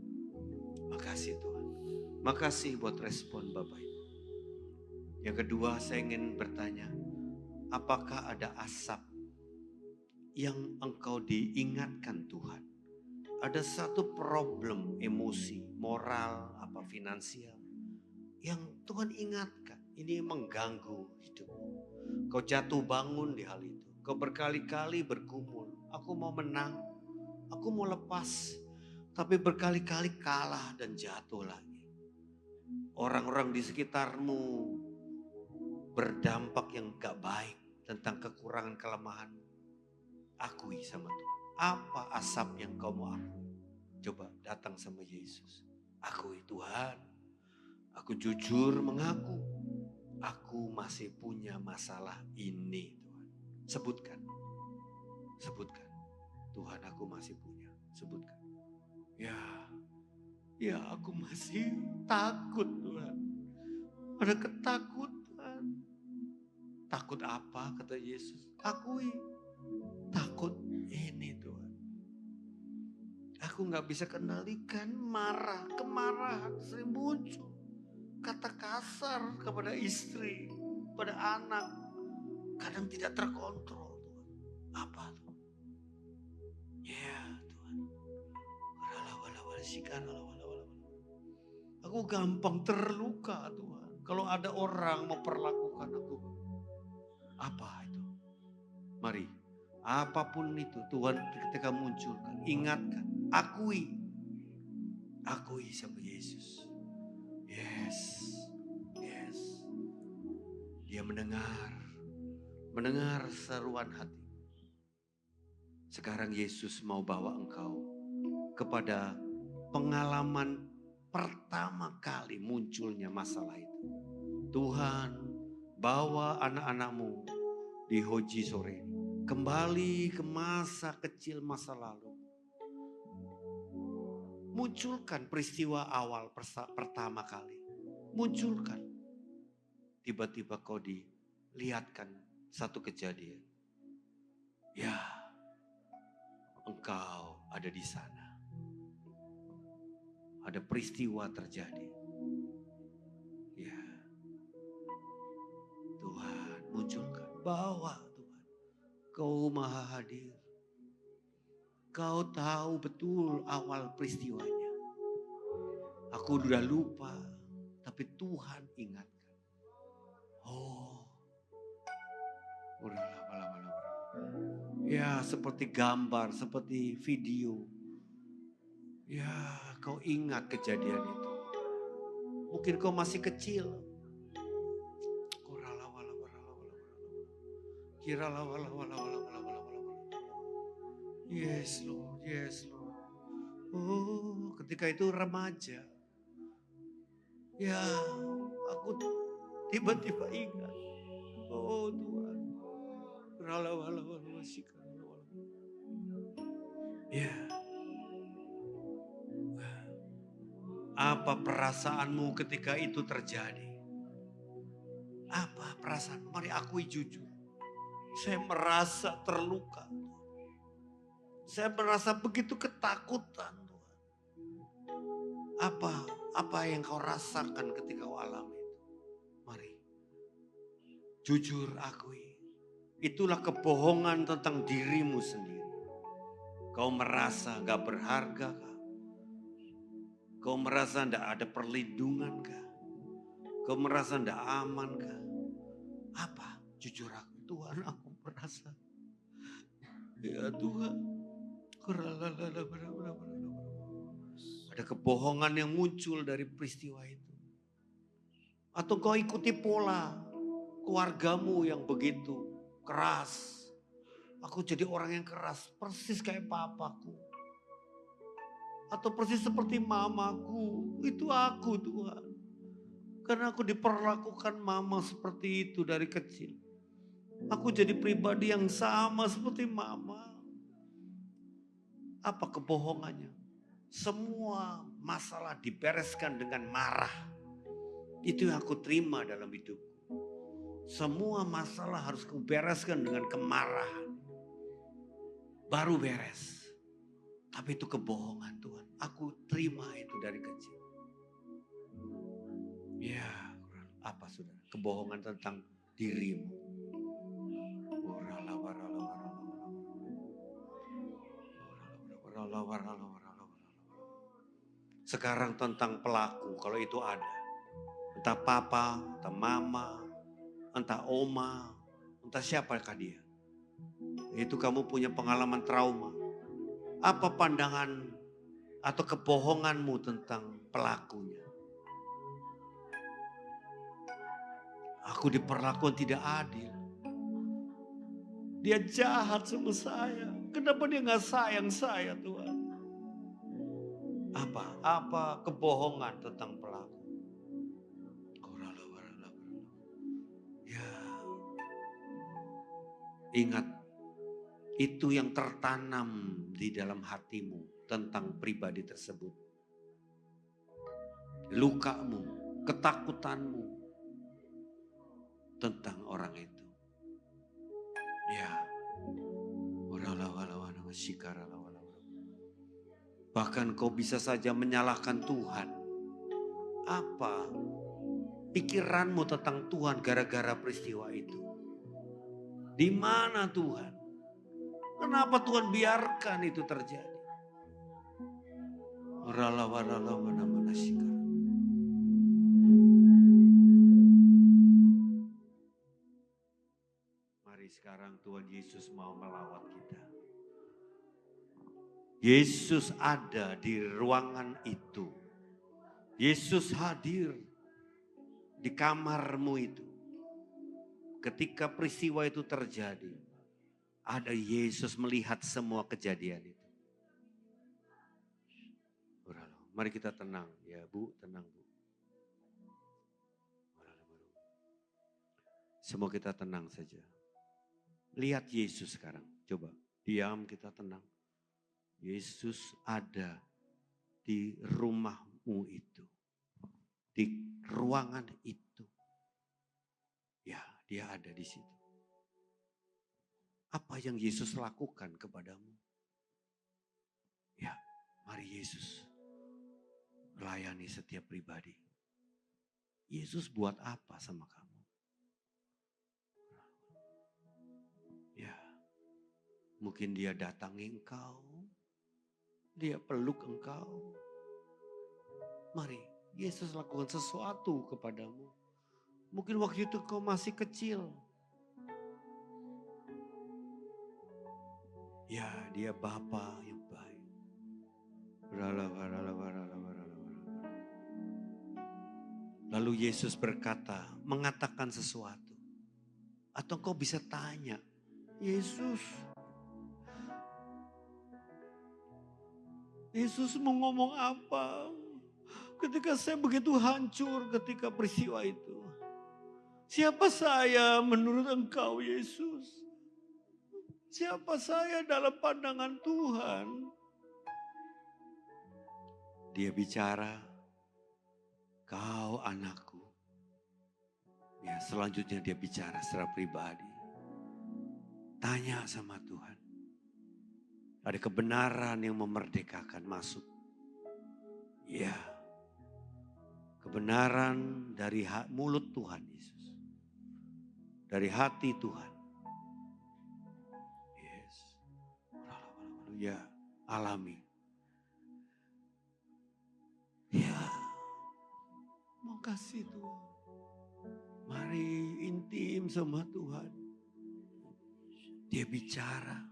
Makasih Tuhan, makasih buat respon Bapak Ibu. Yang kedua saya ingin bertanya, apakah ada asap yang engkau diingatkan Tuhan? Ada satu problem emosi, moral, finansial yang Tuhan ingatkan. ini mengganggu hidupmu. Kau jatuh bangun di hal itu. Kau berkali-kali bergumul, aku mau menang, aku mau lepas. Tapi berkali-kali kalah dan jatuh lagi. Orang-orang di sekitarmu berdampak yang gak baik tentang kekurangan kelemahanmu. Akui sama Tuhan. Apa asap yang kau mau akui? Coba datang sama Yesus. Akui, Tuhan, aku jujur mengaku, aku masih punya masalah ini, Tuhan. Sebutkan. Sebutkan. Tuhan, aku masih punya. Sebutkan. Ya aku masih takut, Tuhan. Ada ketakutan. Takut apa, kata Yesus? Akui. Takut ini, Tuhan. Aku gak bisa kendalikan marah, kemarahan sering muncul. Kata kasar kepada istri, pada anak. Kadang tidak terkontrol, Tuhan. Apa, Tuhan? Ya, Tuhan. Aku gampang terluka, Tuhan. Kalau ada orang memperlakukan aku. Apa itu? Mari, apapun itu Tuhan ketika munculkan, ingatkan, akui. Akui sama Yesus. Yes. Dia mendengar seruan hati. Sekarang Yesus mau bawa engkau kepada pengalaman pertama kali munculnya masalah itu. Tuhan, bawa anak-anakmu di Hoji sore ini kembali ke masa kecil masa lalu. Munculkan peristiwa awal pertama kali. Munculkan. Tiba-tiba kau dilihatkan satu kejadian. Ya, engkau ada di sana. Ada peristiwa terjadi. Ya, Tuhan munculkan. Bawa Tuhan. Kau maha hadir. Kau tahu betul awal peristiwanya. Aku sudah lupa, tapi Tuhan ingatkan. Ya, seperti gambar, seperti video. Ya, kau ingat kejadian itu. Mungkin kau masih kecil. Yes Lord, yes Lord. Oh, ketika itu remaja. Ya, aku tiba-tiba ingat. Oh Tuhan. Ya. Apa perasaanmu ketika itu terjadi? Apa perasaan? Mari akui jujur. Saya merasa terluka. Saya merasa begitu ketakutan, Tuhan. Apa yang kau rasakan ketika kau alami itu? Mari. Jujur akui. Itulah kebohongan tentang dirimu sendiri. Kau merasa gak berharga kah? Kau merasa gak ada perlindungan kah? Kau merasa gak aman kah? Apa? Jujur aku, Tuhan, aku merasa. Ya Tuhan. Ada kebohongan yang muncul dari peristiwa itu. Atau kau ikuti pola keluargamu yang begitu keras. Aku jadi orang yang keras, persis kayak papaku. Atau persis seperti mamaku, itu aku Tuhan. Karena aku diperlakukan mama seperti itu dari kecil. Aku jadi pribadi yang sama seperti mama. Apa kebohongannya? Semua masalah dibereskan dengan marah. Itu yang aku terima dalam hidup. Semua masalah harus kubereskan dengan kemarahan. Baru beres. Tapi itu kebohongan Tuhan. Aku terima itu dari kecil. Ya, apa saudara? Kebohongan tentang dirimu. Sekarang tentang pelaku, kalau itu ada. Entah papa, entah mama, entah oma, entah siapakah dia. Itu kamu punya pengalaman trauma. Apa pandangan atau kebohonganmu tentang pelakunya? Aku diperlakukan tidak adil. Dia jahat sama saya. Kenapa dia gak sayang saya, Tuhan? Apa kebohongan tentang pelaku? Ya, ingat, itu yang tertanam di dalam hatimu tentang pribadi tersebut. Lukamu, ketakutanmu tentang orang itu. Ya. Bahkan kau bisa saja menyalahkan Tuhan. Apa pikiranmu tentang Tuhan gara-gara peristiwa itu? Di mana Tuhan? Kenapa Tuhan biarkan itu terjadi? Mari sekarang Tuhan Yesus mau melawat kita. Yesus ada di ruangan itu. Yesus hadir di kamarmu itu. Ketika peristiwa itu terjadi, ada Yesus melihat semua kejadian itu. Mari kita tenang ya Bu, tenang Bu. Semua kita tenang saja. Lihat Yesus sekarang, coba diam, kita tenang. Yesus ada di rumahmu itu. Di ruangan itu. Ya, dia ada di situ. Apa yang Yesus lakukan kepadamu? Ya, mari Yesus melayani setiap pribadi. Yesus buat apa sama kamu? Ya, mungkin dia datangi engkau. Dia peluk engkau. Mari, Yesus lakukan sesuatu kepadamu. Mungkin waktu itu kau masih kecil. Ya, dia Bapa yang baik. Lalu Yesus berkata, mengatakan sesuatu. Atau kau bisa tanya, Yesus mau ngomong apa? Ketika saya begitu hancur ketika peristiwa itu. Siapa saya menurut Engkau Yesus? Siapa saya dalam pandangan Tuhan? Dia bicara, kau anakku. Ya, selanjutnya dia bicara secara pribadi. Tanya sama Tuhan. Ada kebenaran yang memerdekakan masuk. Ya. Kebenaran dari mulut Tuhan Yesus. Dari hati Tuhan. Yes. Ya, alami. Ya. Mau kasih Tuhan. Mari intim sama Tuhan. Dia bicara.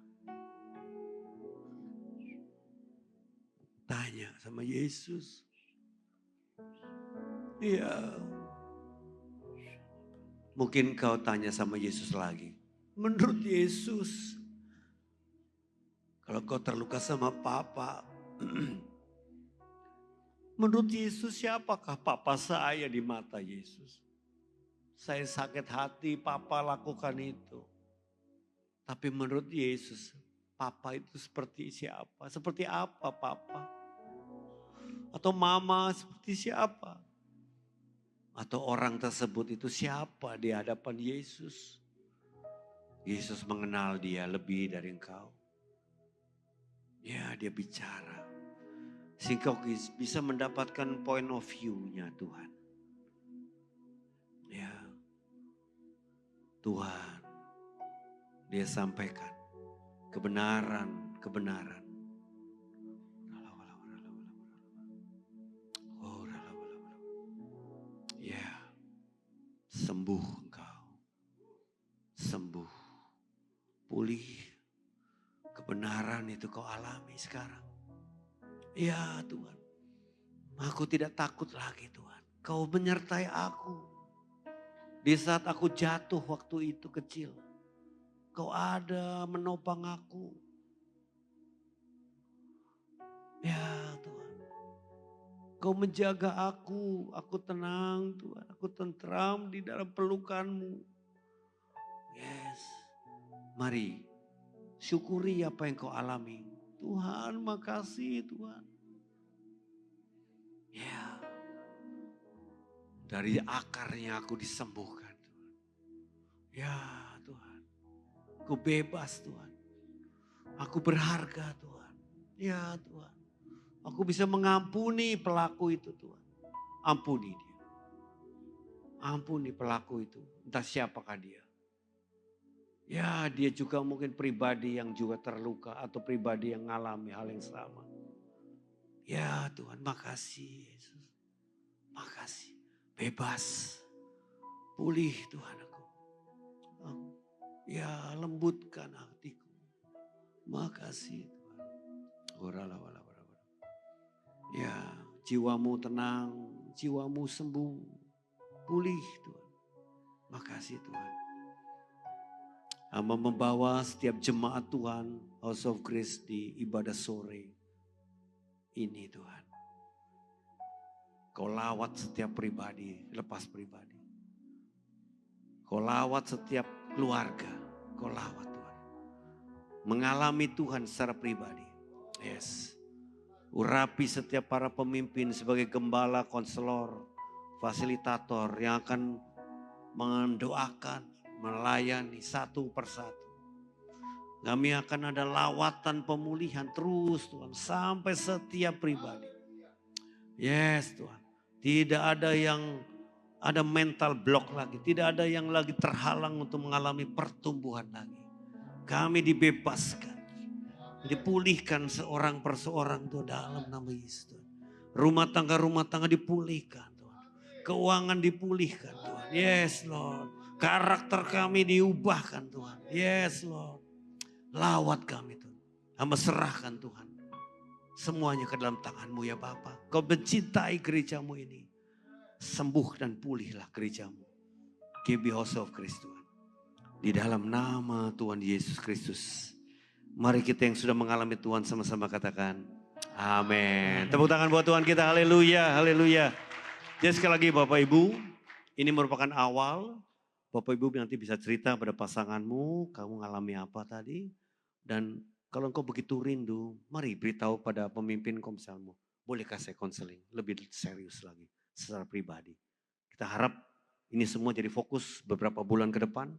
Tanya sama Yesus. Iya. Mungkin kau tanya sama Yesus lagi. Menurut Yesus, kalau kau terluka sama papa, menurut Yesus siapakah papa saya di mata Yesus? Saya sakit hati papa lakukan itu. Tapi menurut Yesus, papa itu seperti siapa? Seperti apa papa? Atau mama seperti siapa? Atau orang tersebut itu siapa di hadapan Yesus? Yesus mengenal dia lebih dari engkau. Ya, dia bicara. Sehingga kau bisa mendapatkan point of view-nya Tuhan. Ya. Tuhan, dia sampaikan kebenaran. Ya. pulih. Kebenaran itu kau alami sekarang. Ya Tuhan, aku tidak takut lagi Tuhan. Kau menyertai aku. Di saat aku jatuh waktu itu kecil. Kau ada menopang aku. Ya Tuhan. Kau menjaga aku tenang Tuhan. Aku tentram di dalam pelukan-Mu. Yes. Mari, syukuri apa yang kau alami. Tuhan, makasih Tuhan. Ya, dari akarnya aku disembuhkan Tuhan. Ya Tuhan, aku bebas Tuhan. Aku berharga Tuhan. Ya Tuhan, aku bisa mengampuni pelaku itu Tuhan. Ampuni dia. Ampuni pelaku itu, entah siapakah dia. Ya, dia juga mungkin pribadi yang juga terluka atau pribadi yang mengalami hal yang sama. Ya Tuhan, makasih Yesus. Makasih. Bebas. Pulih Tuhan aku. Ya, lembutkan hatiku. Makasih Tuhan. Ya, jiwamu tenang, jiwamu sembuh. Pulih Tuhan. Makasih Tuhan. Hamba membawa setiap jemaat Tuhan, House of Grace di ibadah sore ini Tuhan. Kau lawat setiap pribadi, lepas pribadi. Kau lawat setiap keluarga, kau lawat Tuhan. Mengalami Tuhan secara pribadi. Yes. Urapi setiap para pemimpin sebagai gembala, konselor, fasilitator yang akan mendoakan, melayani satu persatu. Kami akan ada lawatan pemulihan terus Tuhan sampai setiap pribadi. Yes Tuhan. Tidak ada yang ada mental block lagi. Tidak ada yang lagi terhalang untuk mengalami pertumbuhan lagi. Kami dibebaskan. Dipulihkan seorang per seorang Tuhan dalam nama Yesus Tuhan. Rumah tangga dipulihkan Tuhan. Keuangan dipulihkan Tuhan. Yes Lord. Karakter kami diubahkan Tuhan. Yes Lord. Lawat kami Tuhan. Hamba serahkan Tuhan. Semuanya ke dalam tangan-Mu ya Bapa. Kau mencintai gereja-Mu ini. Sembuh dan pulihlah gereja-Mu. GB House of Christ Tuhan. Di dalam nama Tuhan Yesus Kristus. Mari kita yang sudah mengalami Tuhan sama-sama katakan. Amin. Tepuk tangan buat Tuhan kita. Haleluya. Haleluya. Jadi sekali lagi Bapak Ibu. Ini merupakan awal. Bapak Ibu nanti bisa cerita pada pasanganmu. Kamu mengalami apa tadi. Dan kalau engkau begitu rindu. Mari beritahu pada pemimpin komselmu. Bolehkah saya konseling. Lebih serius lagi. Secara pribadi. Kita harap ini semua jadi fokus beberapa bulan ke depan.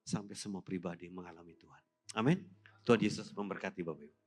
Sampai semua pribadi mengalami Tuhan. Amin. Tuhan Yesus memberkati Bapak Ibu.